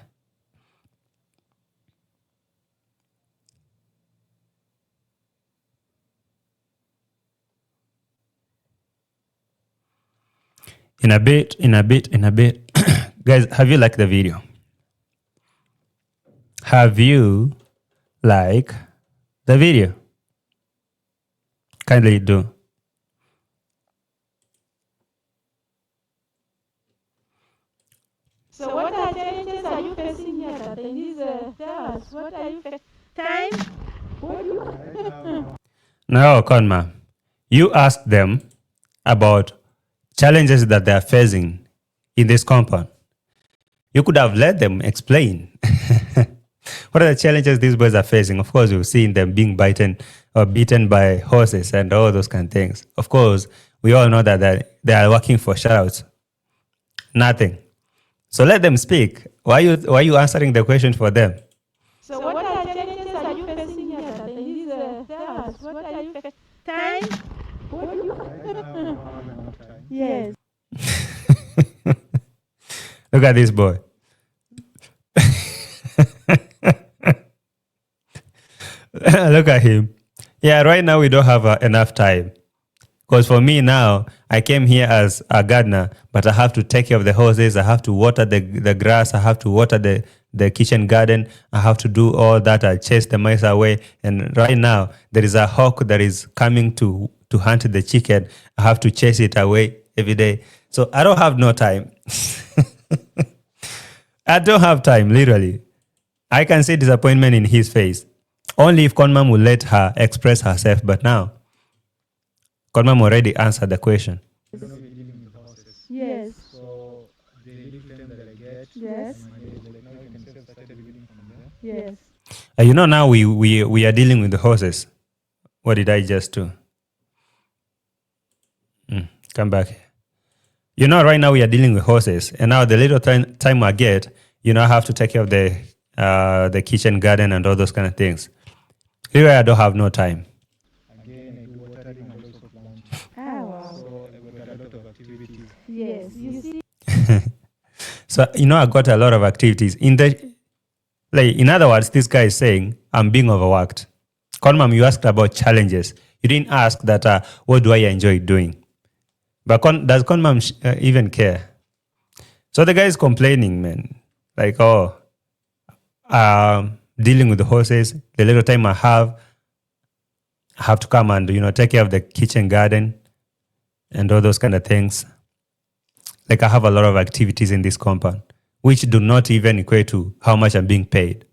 In a bit. Guys, have you liked the video? Have you liked the video? Kindly do.
So what are challenges are you facing here, Tata? In this, tell us, what are you facing? Time? What do you...
Now, Conmum, you asked them about challenges that they are facing in this compound. You could have let them explain what are the challenges these boys are facing. Of course, you've seen them being bitten or beaten by horses and all those kind of things. Of course, we all know that they are working for shoutouts. Nothing. So let them speak. Why are you answering the question for them?
So what are challenges are you facing here, Tata? In this, tell us, what are you facing? Time? What do you... Yes.
Look at this boy. Look at him. Yeah, right now we don't have enough time. Because for me now, I came here as a gardener, but I have to take care of the horses. I have to water the grass. I have to water the kitchen garden. I have to do all that. I chase the mice away. And right now, there is a hawk that is coming to hunt the chicken. I have to chase it away every day. So I don't have no time. I don't have time, literally. I can see disappointment in his face. Only if Conmum will let her express herself. But now, Conmum already answered the question.
Yes.
So the leaf claim that I get.
Yes.
Now you can say started beginning from there.
Yes.
You know, now we are dealing with the horses. What did I just do? Come back. You know, right now we are dealing with horses, and now the little time I get, you know, I have to take care of the kitchen garden and all those kind of things. Here I don't have no time.
Again, I do watering and also planting.
Ah, wow.
So I've got a lot of activities.
Yes. You see?
So, you know, I got a lot of activities. In other words, this guy is saying, I'm being overworked. Conmum, you asked about challenges. You didn't ask that, what do I enjoy doing? But does Conmum even care? So the guy is complaining, man. Like, dealing with the horses, the little time I have to come and, you know, take care of the kitchen garden and all those kind of things. Like, I have a lot of activities in this compound, which do not even equate to how much I'm being paid.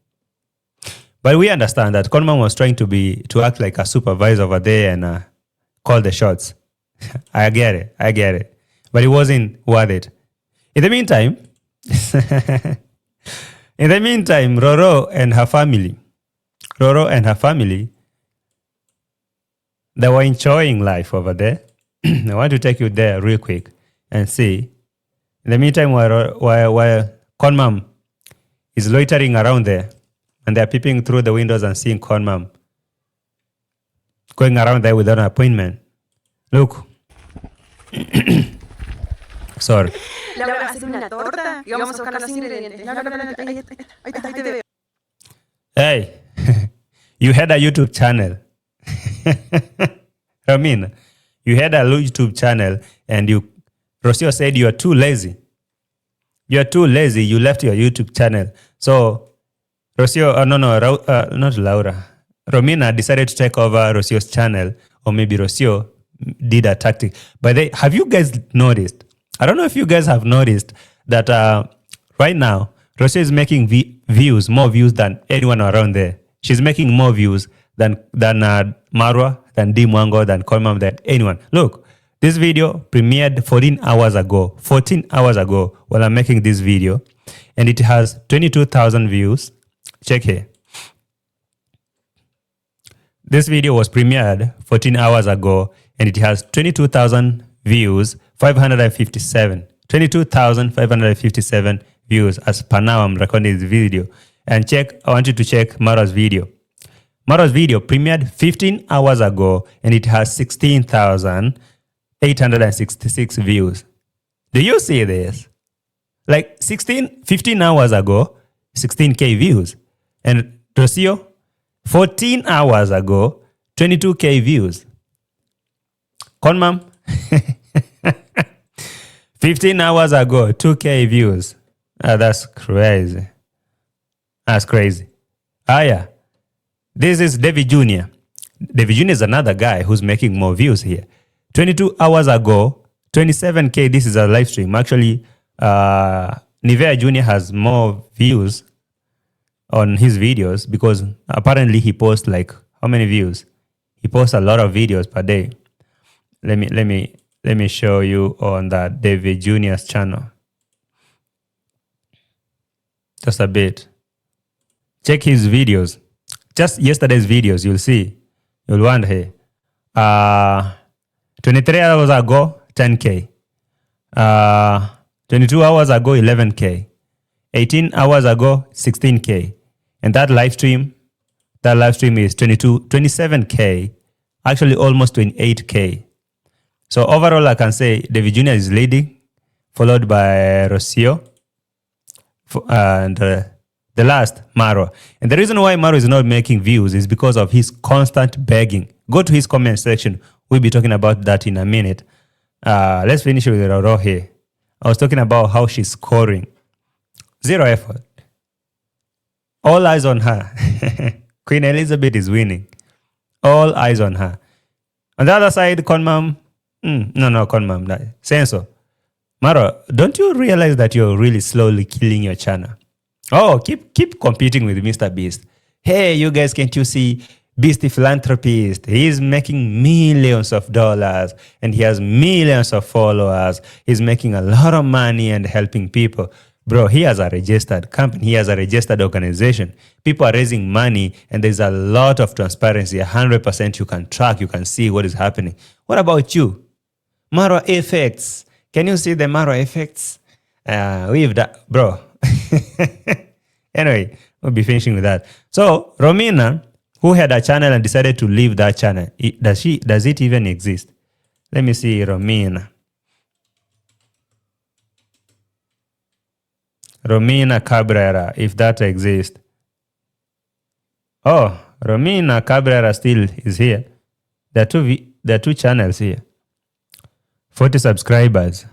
But we understand that Conmum was trying to act like a supervisor over there and call the shots. I get it. But it wasn't worth it. In the meantime, Roro and her family, they were enjoying life over there. I want to take you there real quick and see. In the meantime, while Conmum is loitering around there, and they're peeping through the windows and seeing Conmum going around there without an appointment. Look. Sorry.
Laura va a hacer una torta y vamos a buscar los ingredientes. Laura, ahí te veo.
Hey, you had a YouTube channel. Ramin, you had a YouTube channel and Rocio said you are too lazy. You are too lazy. You left your YouTube channel. So Rocio, not Laura. Romina decided to take over Rocio's channel, or maybe Rocio did a tactic. But have you guys noticed? I don't know if you guys have noticed that right now Rocio is making views, more views than anyone around there. She's making more views than Marwa, than D Mwango, than Conmum, than anyone. Look, this video premiered 14 hours ago. 14 hours ago while I'm making this video. And it has 22,000 views. Check here. This video was premiered 14 hours ago and it has 22,000 views, 557. 22,557 views as per now I'm recording this video. And I want you to check Marwa's video. Marwa's video premiered 15 hours ago and it has 16,866 views. Do you see this? Like 15 hours ago, 16K views. And Rocio, 14 hours ago, 22K views. Conmum, 15 hours ago, 2K views. That's crazy. That's crazy. Yeah. This is David Jr. David Jr. is another guy who's making more views here. 22 hours ago, 27K. This is a live stream. Actually, Nivea Jr. has more views on his videos because apparently he posts like how many views? He posts a lot of videos per day. Let me show you on that David Jr.'s channel. Just a bit. Check his videos. Just yesterday's videos, you'll see. You'll wonder here. 23 hours ago, 10K. 22 hours ago, 11K. 18 hours ago, 16K. And that live stream is 27K. Actually, almost 28K. So overall, I can say David Jr. is leading, followed by Rocio, and the last, Marwa. And the reason why Marwa is not making views is because of his constant begging. Go to his comment section. We'll be talking about that in a minute. Let's finish with Roro here. I was talking about how she's scoring. Zero effort. All eyes on her. Queen Elizabeth is winning. All eyes on her. On the other side, Conmum. Conmum. Senso. Marwa, don't you realize that you're really slowly killing your channel? Oh, keep competing with Mr. Beast. Hey, you guys, can't you see Beastie Philanthropist? He's making millions of dollars and he has millions of followers. He's making a lot of money and helping people. Bro, he has a registered company. He has a registered organization. People are raising money and there's a lot of transparency. 100% you can track, you can see what is happening. What about you? Marwa effects. Can you see the Marwa effects? We've done, bro. Anyway, we'll be finishing with that. So, Romina, who had a channel and decided to leave that channel, does it even exist? Let me see Romina. Romina Cabrera, if that exists. Oh, Romina Cabrera still is here. There are two channels here. 40 subscribers.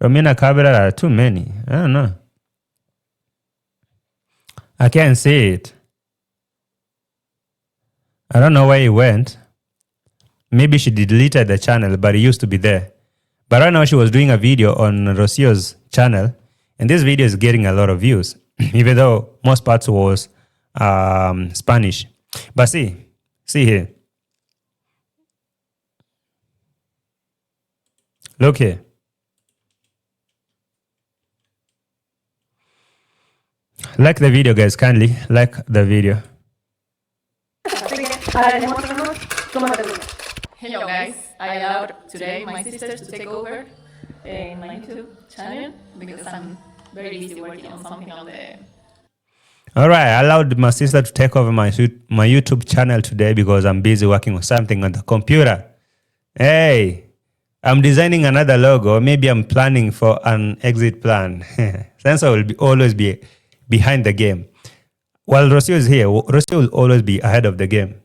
Romina Cabrera are too many. I don't know. I can't see it. I don't know where it went. Maybe she deleted the channel, but it used to be there. But right now she was doing a video on Rocio's channel, and this video is getting a lot of views, even though most parts was Spanish. But see here. Look here. Like the video, guys. Kindly like the video.
Hello guys, I allowed today my sisters to take over in my YouTube channel because I'm very busy working on something on the...
All right, I allowed my sister to take over my YouTube channel today because I'm busy working on something on the computer. Hey, I'm designing another logo. Maybe I'm planning for an exit plan. Sensor will always be behind the game. While Rocio is here, Rocio will always be ahead of the game.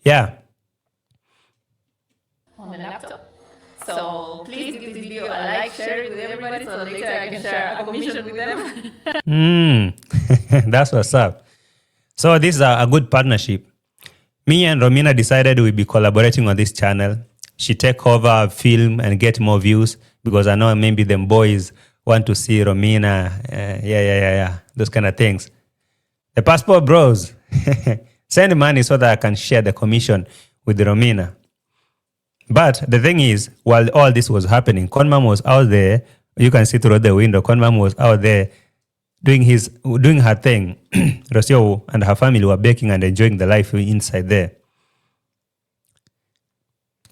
Yeah.
On the laptop. So please give this video a like, share it with everybody so later I can share a commission with them.
That's what's up. So this is a good partnership. me and Romina decided we'd be collaborating on this channel. She take over, film, and get more views because I know maybe them boys want to see Romina. Those kind of things. The passport bros, send money so that I can share the commission with Romina. But the thing is, while all this was happening, Conmum was out there. You can see through the window. Conmum was out there doing her thing. Rocio and her family were baking and enjoying the life inside there.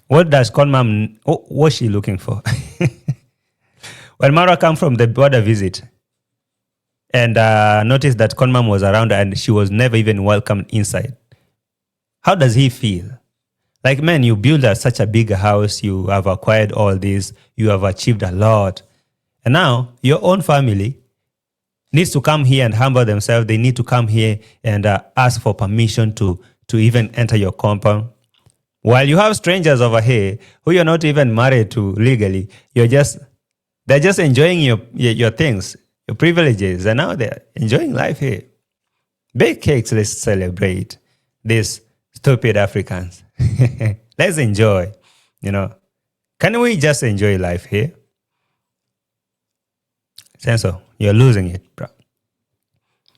What does Conmum? What's she looking for? When Marwa came from the border visit and noticed that Conmum was around and she was never even welcomed inside, how does he feel? Like, man, you build such a big house, you have acquired all this, you have achieved a lot, and now your own family needs to come here and humble themselves. They need to come here and ask for permission to even enter your compound. While you have strangers over here who you're not even married to legally, they're just enjoying your things, your privileges, and now they're enjoying life here. Bake cakes, let's celebrate these stupid Africans. Let's enjoy, Can we just enjoy life here? Senso, you're losing it, bro.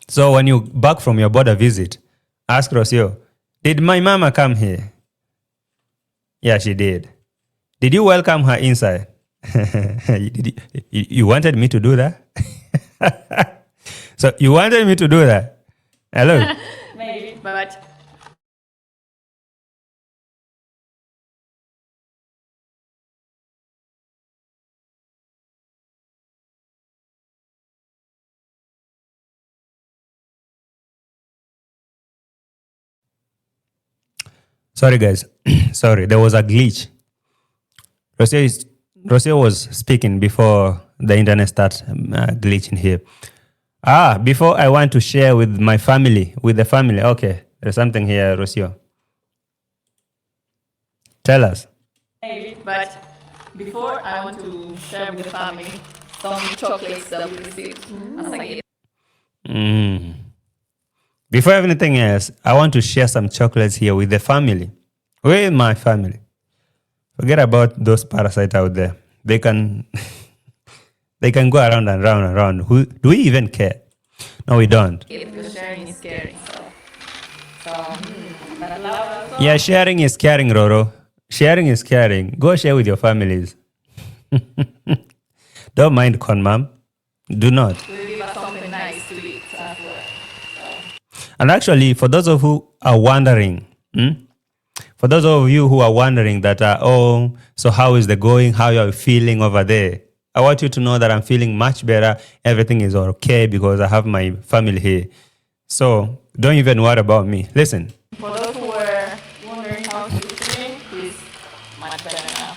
So when you back from your border visit, ask Rocio, did my mama come here? Yeah, she did. Did you welcome her inside? You wanted me to do that? So you wanted me to do that? Hello?
Maybe, but...
Sorry, guys. Sorry, there was a glitch. Rocio was speaking before the internet started glitching here. Before I want to share with the family. Okay, there's something here, Rocio. Tell us.
Maybe, but before I want to share with the family some chocolates that we received as a gift.
Before everything else, I want to share some chocolates here with the family. With my family. Forget about those parasites out there. They can go around and round and round. Do we even care? No, we don't.
Because sharing is caring.
Yeah, sharing is caring, Roro. Sharing is caring. Go share with your families. Don't mind Conmum. Do not.
We'll give us something nice to eat as well.
And actually, for those of you who are wondering, that, so how is the going? How are you feeling over there? I want you to know that I'm feeling much better. Everything is okay because I have my family here. So don't even worry about me. Listen.
For those who were wondering how he's feeling, he's much better now.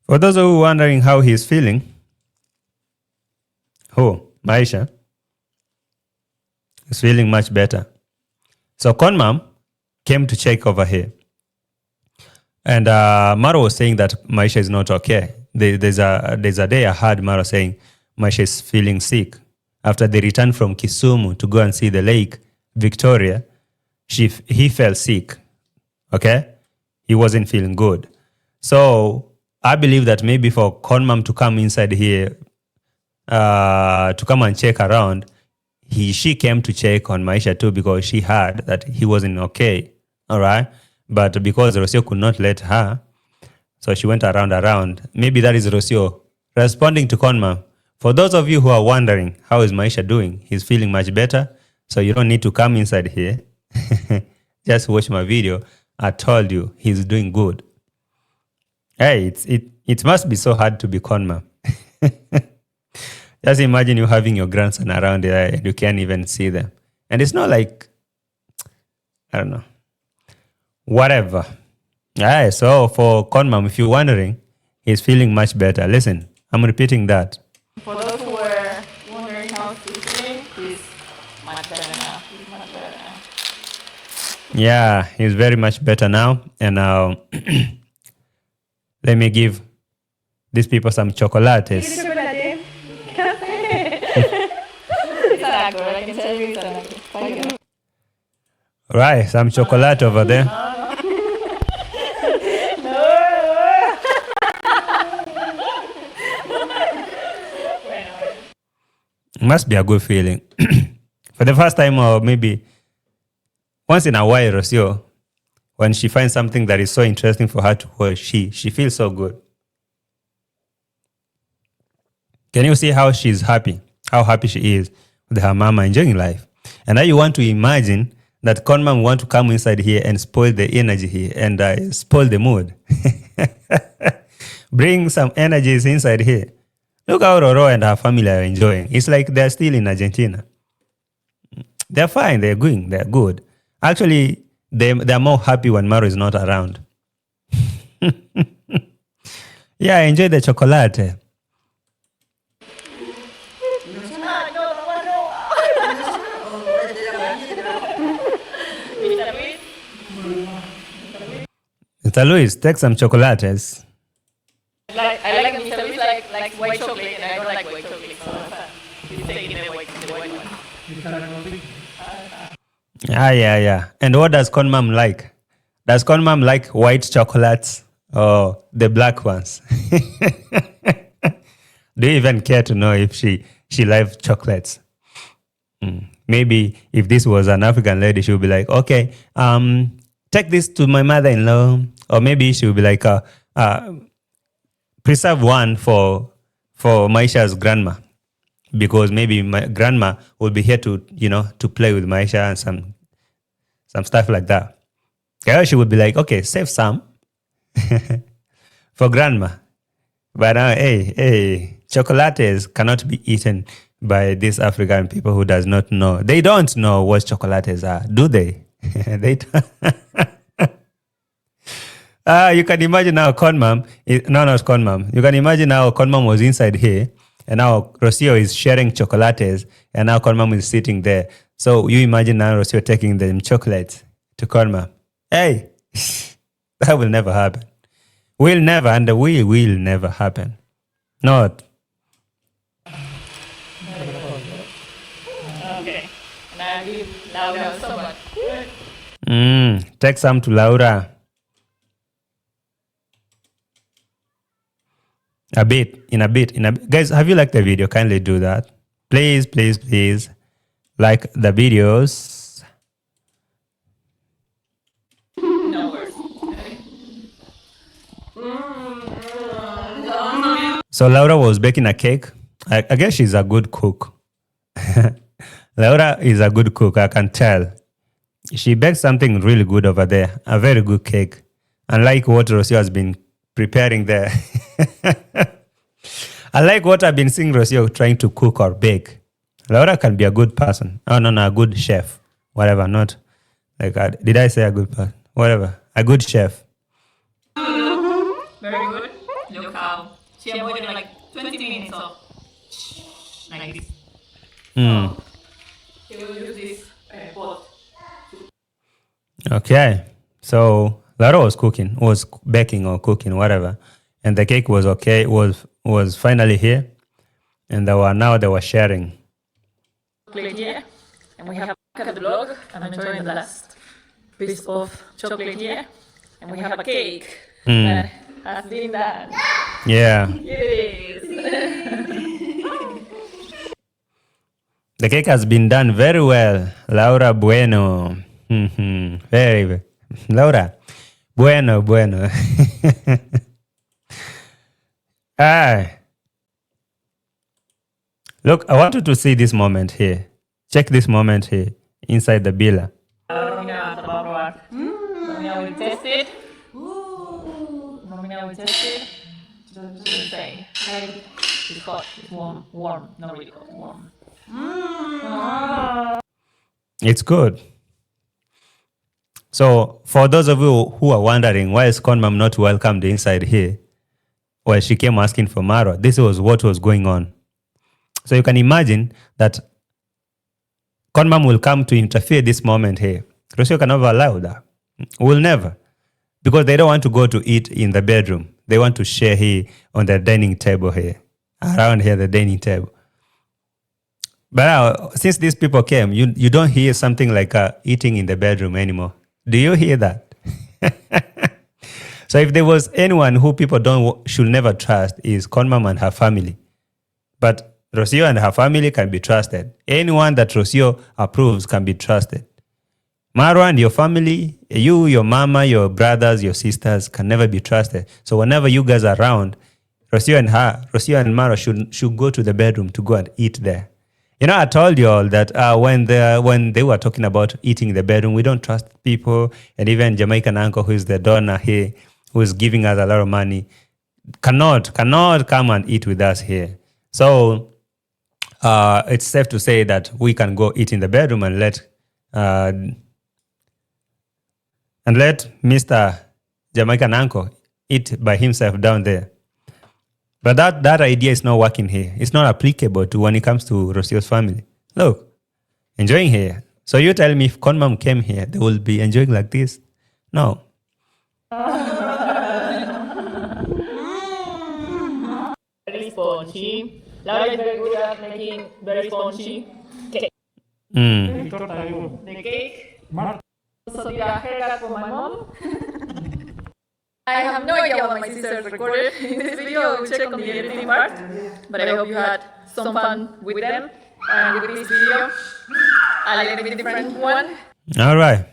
For those who are wondering how he's feeling, Maisha is feeling much better. So Conmum came to check over here. And Marwa was saying that Maisha is not okay. There's a day I heard Marwa saying Maisha is feeling sick. After they returned from Kisumu to go and see the lake, Victoria, he felt sick. Okay? He wasn't feeling good. So I believe that maybe for Conmum to come inside here, to come and check around, she came to check on Maisha too because she heard that he wasn't okay. All right? But because Rocio could not let her, so she went around. Maybe that is Rocio responding to Conmum. For those of you who are wondering, how is Maisha doing? He's feeling much better. So you don't need to come inside here. Just watch my video. I told you he's doing good. Hey, it must be so hard to be Conmum. Just imagine you having your grandson around there and you can't even see them. And it's not like, I don't know. Whatever. Alright, so for Conmum, if you're wondering, he's feeling much better. Listen, I'm repeating that.
For those who were wondering how he's feeling, he's much better now.
Yeah, he's very much better now. And now, let me give these people some chocolates.
It's an actor, I can tell you it's an actor.
Right, some chocolate over there. Must be a good feeling. For the first time, or maybe once in a while, Rocio, when she finds something that is so interesting for her to watch, she feels so good. Can you see how she's happy? How happy she is with her mama enjoying life. And now you want to imagine that Conmum want to come inside here and spoil the energy here and spoil the mood. Bring some energies inside here. Look how Roro and her family are enjoying. It's like they're still in Argentina. They're fine. They're going. They're good. Actually, they're more happy when Maro is not around. Yeah, enjoy the chocolate. Mr. Luis, take some chocolates.
I like Mr. Luis like white chocolate, and I don't like white chocolate. So he's taking the white one.
Yeah. And what does Conmum like? Does Conmum like white chocolates or the black ones? Do you even care to know if she likes chocolates? Maybe if this was an African lady, she would be like, okay, take this to my mother-in-law. Or maybe she would be like, preserve one for Maisha's grandma. Because maybe my grandma will be here to play with Maisha and some stuff like that. Okay, she would be like, okay, save some for grandma. But hey, chocolates cannot be eaten by these African people who does not know. They don't know what chocolates are, do they? They don't. You can imagine how Conmum, not Conmum. You can imagine how Conmum was inside here, and now Rocio is sharing chocolates, and now Conmum is sitting there. So you imagine now Rocio taking them chocolates to Conmum. Hey, that will never happen. We will never happen. Not.
Okay. And I give Laura so much.
Take some to Laura. A bit. Guys, have you liked the video? Kindly do that. Please like the videos.
No worries.
So Laura was baking a cake. I guess she's a good cook. Laura is a good cook, I can tell. She baked something really good over there. A very good cake. Unlike what Rocio has been preparing there. I like what I've been seeing Rocio trying to cook or bake. Laura can be a good person. Oh, no, a good chef. Whatever, not like, did I say a good person? Whatever, a good chef.
Very good. Look how she avoided like 20 minutes of like this. So she will use this pot.
Okay, so Laura was baking or cooking, whatever. And the cake was okay, was finally here. And they were sharing.
Chocolate here, and we have a vlog. I'm enjoying the last piece of chocolate here, and we have a cake that has been done.
Yeah.
It is.
The cake has been done very well. Laura Bueno. Very, Laura. Bueno. Look, I want you to see this moment here. Check this moment here, inside the bila.
Romina will test it. Romina will test it. Just say, hey, it's hot, it's warm, not really hot, warm.
It's good. So, for those of you who are wondering why is Conmum not welcomed inside here, well, she came asking for Marwa. This was what was going on. So you can imagine that Conmum will come to interfere this moment here. Rocio can never allow that. Will never. Because they don't want to go to eat in the bedroom. They want to share here on the dining table here. Around here, the dining table. But since these people came, you don't hear something like eating in the bedroom anymore. Do you hear that? So if there was anyone who people should never trust, is Conmum and her family. But Rocio and her family can be trusted. Anyone that Rocio approves can be trusted. Marwa and your family, you, your mama, your brothers, your sisters can never be trusted. So whenever you guys are around, Rocio and Marwa should go to the bedroom to go and eat there. You know, I told you all that when they were talking about eating in the bedroom, we don't trust people. And even Jamaican uncle, who is the donor here, who is giving us a lot of money, cannot come and eat with us here. So it's safe to say that we can go eat in the bedroom and let Mr. Jamaican uncle eat by himself down there. But that idea is not working here. It's not applicable to when it comes to Rocio's family. Look, enjoying here. So you tell me if Conmum came here, they will be enjoying like this? No.
Very spongy. Laura is very good at making very spongy cake. The cake. Also did a haircut for my mom. I have no idea what my sisters recorded in this video. I will check on the editing part. But I hope you had some fun with them and with this video. A little bit different one.
All right.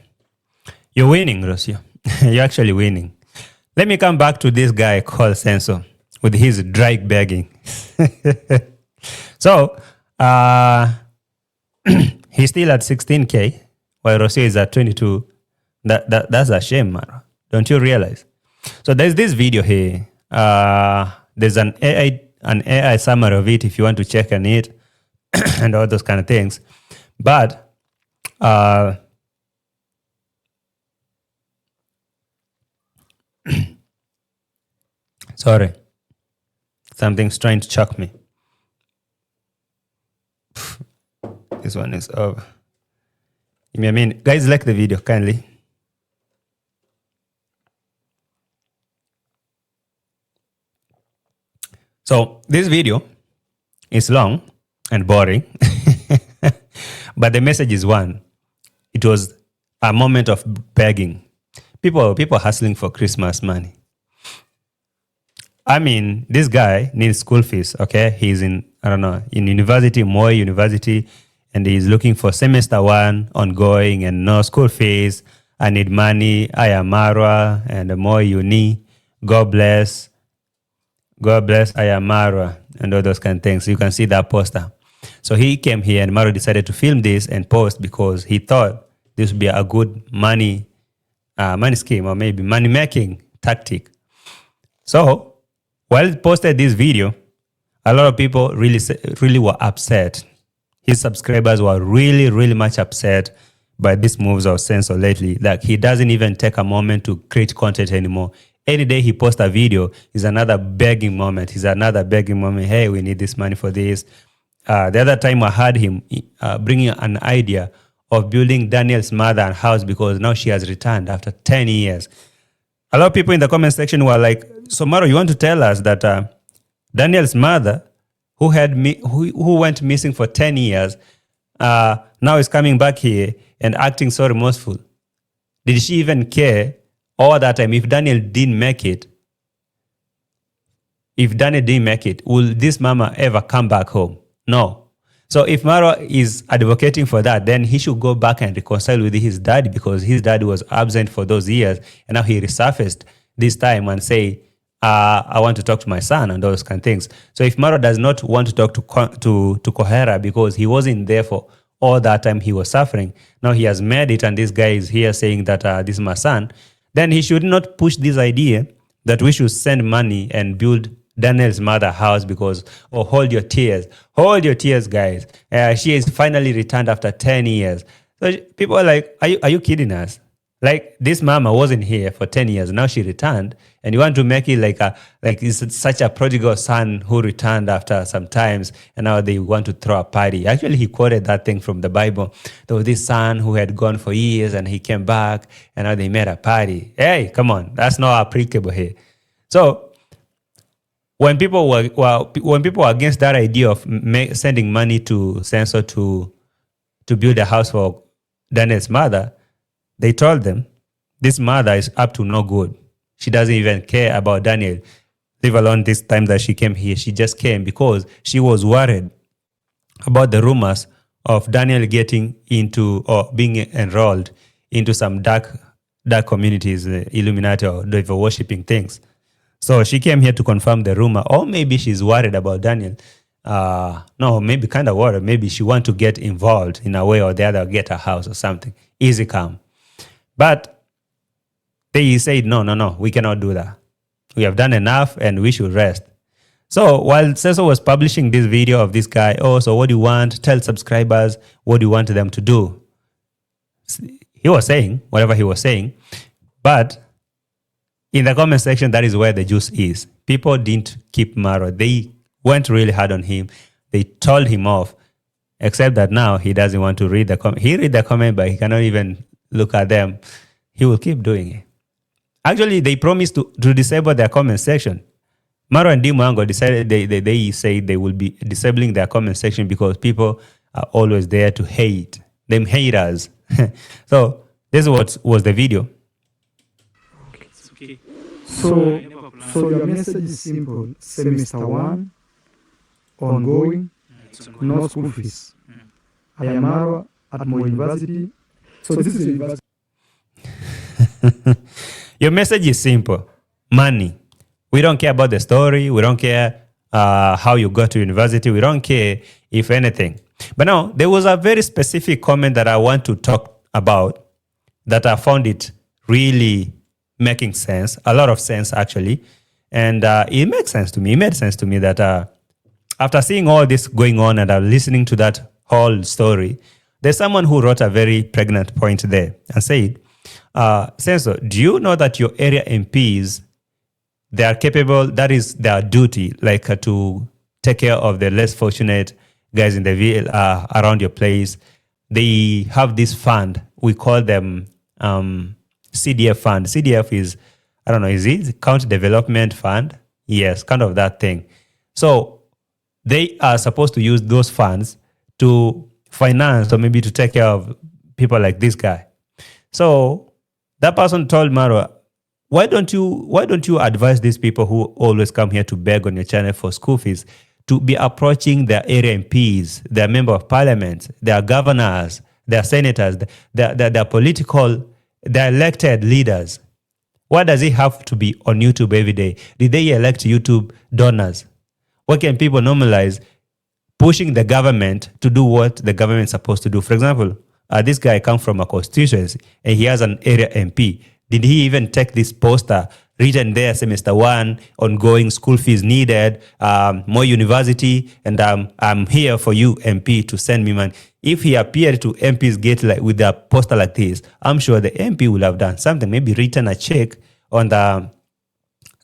You're winning, Rocio. You're actually winning. Let me come back to this guy called Senso with his dry begging. So, he's still at 16K while Rocio is at 22. That's a shame, man. Don't you realize? So there's this video here. There's an AI summary of it if you want to check on it and all those kind of things. But sorry, something's trying to choke me. This one is over. Give me a minute. Guys, like the video kindly. So this video is long and boring, but the message is one. It was a moment of begging. People hustling for Christmas money. I mean, this guy needs school fees, okay? He's in university, Moi University, and he's looking for semester 1 ongoing and no school fees. I need money. I am Marwa and Moi Uni. God bless. God bless, I am Marwa, and all those kind of things. You can see that poster. So he came here and Marwa decided to film this and post because he thought this would be a good money scheme or maybe money-making tactic. So while he posted this video, a lot of people really were upset. His subscribers were really much upset by these moves of Senso lately. Like, he doesn't even take a moment to create content anymore. Any day he posts a video is another begging moment. Hey, we need this money for this. The other time I heard him bringing an idea of building Daniel's mother a house because now she has returned after 10 years. A lot of people in the comment section were like, so Maro, you want to tell us that Daniel's mother, who went missing for 10 years, now is coming back here and acting so remorseful? Did she even care all that time? If Daniel didn't make it, will this mama ever come back home? No. So if Marwa is advocating for that, then he should go back and reconcile with his dad, because his dad was absent for those years and now he resurfaced this time and say, I want to talk to my son and those kind of things. So if Marwa does not want to talk to Kohera because he wasn't there for all that time he was suffering, now he has made it and this guy is here saying that this is my son, then he should not push this idea that we should send money and build Daniel's mother house because, hold your tears, guys. She is finally returned after 10 years. So people are like, are you kidding us? Like, this mama wasn't here for 10 years. Now she returned, and you want to make it like it's such a prodigal son who returned after some times, and now they want to throw a party. Actually, he quoted that thing from the Bible. There was this son who had gone for years, and he came back, and now they made a party. Hey, come on, that's not applicable here. So when people were against that idea of sending money to Censor to build a house for Daniel's mother, they told them this mother is up to no good. She doesn't even care about Daniel, leave alone this time that she came here. She just came because she was worried about the rumors of Daniel getting into or being enrolled into some dark communities, Illuminati or devil worshipping things. So she came here to confirm the rumor, or maybe she's worried about Daniel. No, maybe kind of worried. Maybe she want to get involved in a way or the other, get a house or something. Easy come. But they said, no, we cannot do that. We have done enough and we should rest. So while Cesar was publishing this video of this guy, so what do you want? Tell subscribers what do you want them to do. He was saying whatever he was saying, but in the comment section, that is where the juice is. People didn't keep Marwa. They went really hard on him. They told him off, except that now he doesn't want to read the comment. He read the comment, but he cannot even look at them. He will keep doing it. Actually, they promised to disable their comment section. Marwa and Dimango decided they say they will be disabling their comment section because people are always there to hate. Them haters. So this is what was the video.
Okay.
So your message is simple. Semester 1, ongoing, no school fees. I am Marwa at my university. So this is a university.
Your message is simple. Money. We don't care about the story. We don't care how you got to university. We don't care if anything. But now, there was a very specific comment that I want to talk about that I found it really making sense, a lot of sense actually. And it makes sense to me. It made sense to me that after seeing all this going on and listening to that whole story, there's someone who wrote a very pregnant point there and said, Censor, do you know that your area MPs, they are capable, that is their duty, like to take care of the less fortunate guys in the around your place. They have this fund. We call them CDF fund. CDF is, I don't know, is it County Development Fund? Yes, kind of that thing. So they are supposed to use those funds to finance or maybe to take care of people like this guy. So that person told Marwa, why don't you advise these people who always come here to beg on your channel for school fees to be approaching their area MPs, their member of parliament, their governors, their senators, their political, their elected leaders? Why does it have to be on YouTube every day? Did they elect YouTube donors? Why can people normalize pushing the government to do what the government is supposed to do? For example, this guy comes from a constituency and he has an area MP. Did he even take this poster written there, semester 1, ongoing school fees needed, more university, and I'm here for you, MP, to send me money? If he appeared to MP's gate like with a poster like this, I'm sure the MP would have done something, maybe written a check on the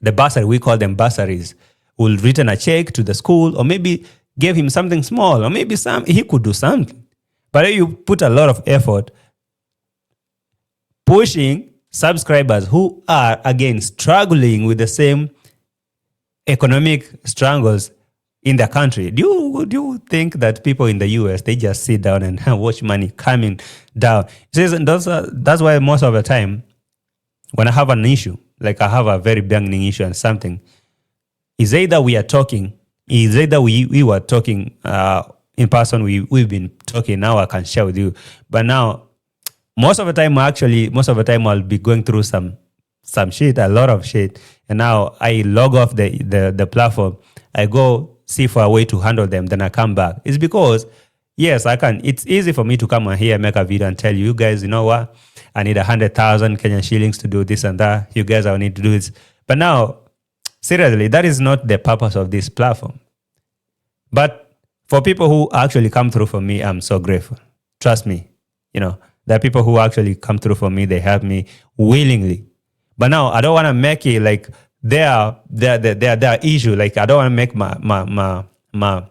bursary, we call them bursaries, will written a check to the school, or maybe gave him something small, or maybe he could do something. But you put a lot of effort pushing subscribers who are, again, struggling with the same economic struggles in the country. Do you think that people in the US, they just sit down and watch money coming down? That's why most of the time, when I have an issue, like I have a very banging issue and something, is either we are talking, is either we were talking in person, we've been talking, now I can share with you. But now, most of the time I'll be going through some shit, a lot of shit. And now I log off the platform. I go see for a way to handle them. Then I come back. It's because, yes, I can. It's easy for me to come on here, make a video and tell you guys, you know what? I need 100,000 Kenyan shillings to do this and that. You guys, I need to do this. But now, seriously, that is not the purpose of this platform. But for people who actually come through for me, I'm so grateful. Trust me, there are people who actually come through for me. They help me willingly. But now I don't want to make it like their issue. Like I don't want to make my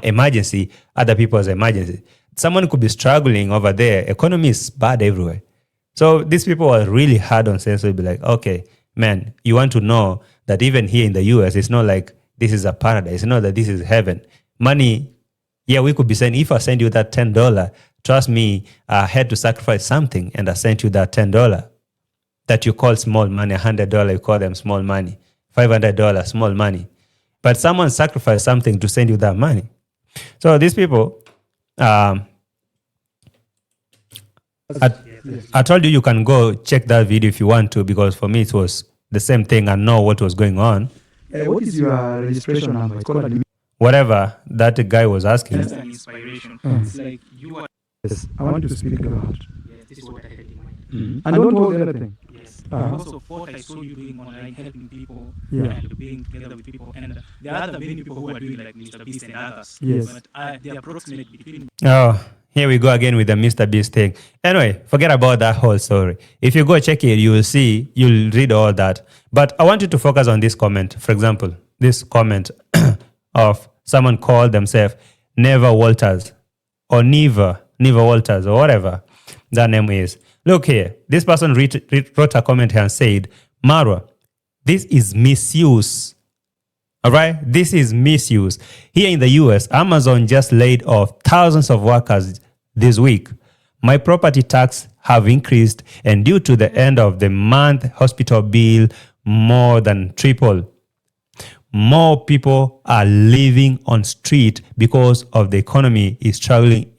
emergency other people's emergency. Someone could be struggling over there. Economy is bad everywhere. So these people are really hard on sense. They'll be like, okay, man, you want to know that even here in the US, it's not like this is a paradise. It's not that this is heaven. Money, yeah, we could be saying, if I send you that $10, trust me, I had to sacrifice something and I sent you that $10 that you call small money. $100, you call them small money. $500, small money. But someone sacrificed something to send you that money. So these people, I told you can go check that video if you want to, because for me it was the same thing and know what was going on.
What is your registration number? It's called
Whatever that guy was asking.
That's an inspiration. It's like you are.
yes. I want to speak about.
Yes, this is what I had in mind.
And don't hold anything.
Yes.
Uh-huh.
Because of what I saw you doing online, helping people
Yeah.
and being together with people, and there are other many people who are doing like Mr. Beast and others.
Yes.
But they approximate between.
Oh, here we go again with the Mr. Beast thing. Anyway, forget about that whole story. If you go check it, you will see, you'll read all that. But I want you to focus on this comment. For example, this comment of someone called themselves Never Walters or Neva Walters or whatever that name is. Look here, this person wrote a comment here and said, Marwa, this is misuse. All right, this is misuse. Here in the US, Amazon just laid off thousands of workers this week. My property tax have increased, and due to the end of the month hospital bill more than triple. More people are living on street because of the economy is struggling.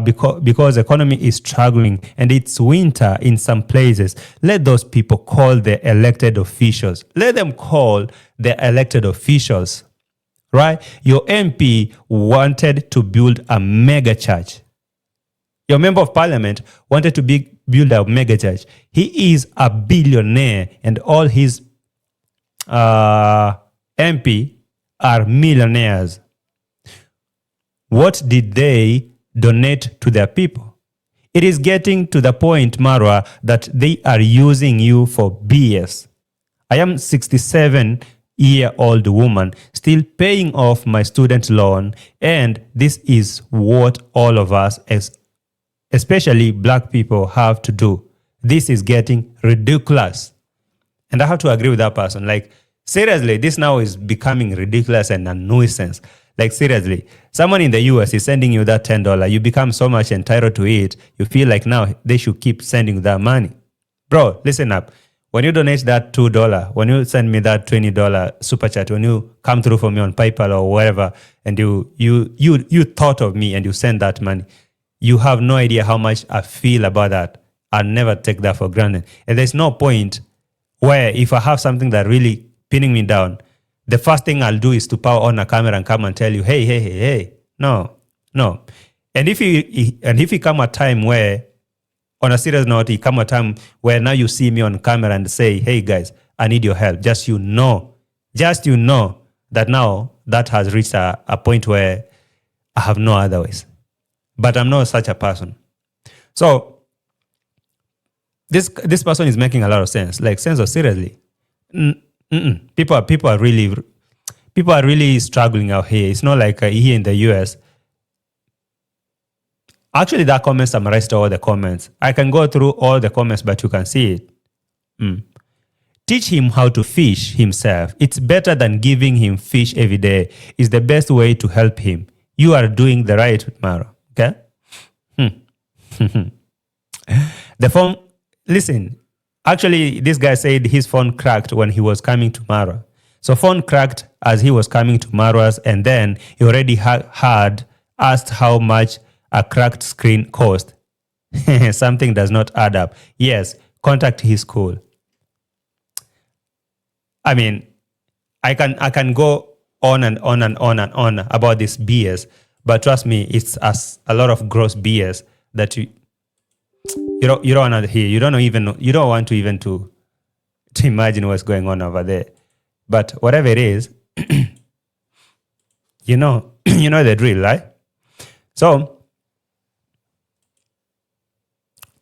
Because the economy is struggling and it's winter in some places. Let those people call the elected officials. Let them call the elected officials, right? Your MP wanted to build a mega church. Your member of parliament wanted to build a mega church. He is a billionaire and all his MP are millionaires. What did they donate to their people? It is getting to the point, Marwa, that they are using you for BS. I am 67-year-old woman still paying off my student loan, and this is what all of us, especially black people, have to do. This is getting ridiculous. And I have to agree with that person. Like, seriously, this now is becoming ridiculous and a nuisance. Like, seriously, someone in the US is sending you that $10. You become so much entitled to it. You feel like now they should keep sending you that money. Bro, listen up. When you donate that $2, when you send me that $20 super chat, when you come through for me on PayPal or whatever, and you thought of me and you send that money, you have no idea how much I feel about that. I'll never take that for granted. And there's no point where if I have something that really pinning me down, the first thing I'll do is to power on a camera and come and tell you, hey. No. And if you come a time where, on a serious note, you come a time where now you see me on camera and say, hey guys, I need your help. Just you know that now that has reached a point where I have no other ways. But I'm not such a person. So this person is making a lot of sense. Like, sense of seriously. People are really struggling out here. It's not like here in the US. Actually, that comment summarized all the comments. I can go through all the comments, but you can see it. Teach him how to fish himself. It's better than giving him fish every day. It's the best way to help him. You are doing the right, Mara. Okay? The phone, listen. Actually, this guy said his phone cracked when he was coming to Marwa. So phone cracked as he was coming to Marwa's, and then he already had asked how much a cracked screen cost. Something does not add up. Yes, contact his school. I mean, I can go on and on and on and on about this BS, but trust me, it's a lot of gross BS that you don't want to hear. You don't want to even to imagine what's going on over there. But whatever it is, you know the drill, right? So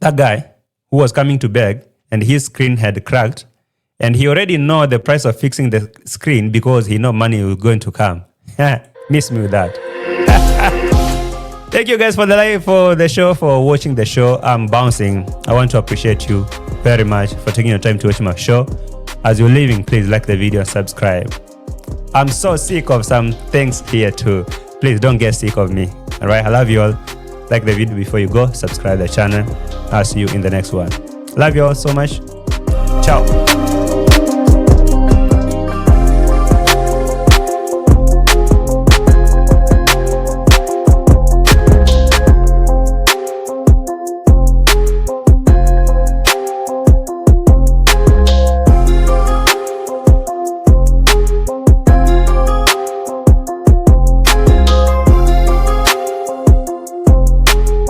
that guy who was coming to beg and his screen had cracked, and he already know the price of fixing the screen because he know money was going to come. Miss me with that. Thank you guys for the show, for watching the show. I'm bouncing. I want to appreciate you very much for taking your time to watch my show. As you're leaving, please like the video and subscribe. I'm so sick of some things here too. Please don't get sick of me. All right, I love you all. Like the video before you go, subscribe the channel. I'll see you in the next one. Love you all so much. Ciao.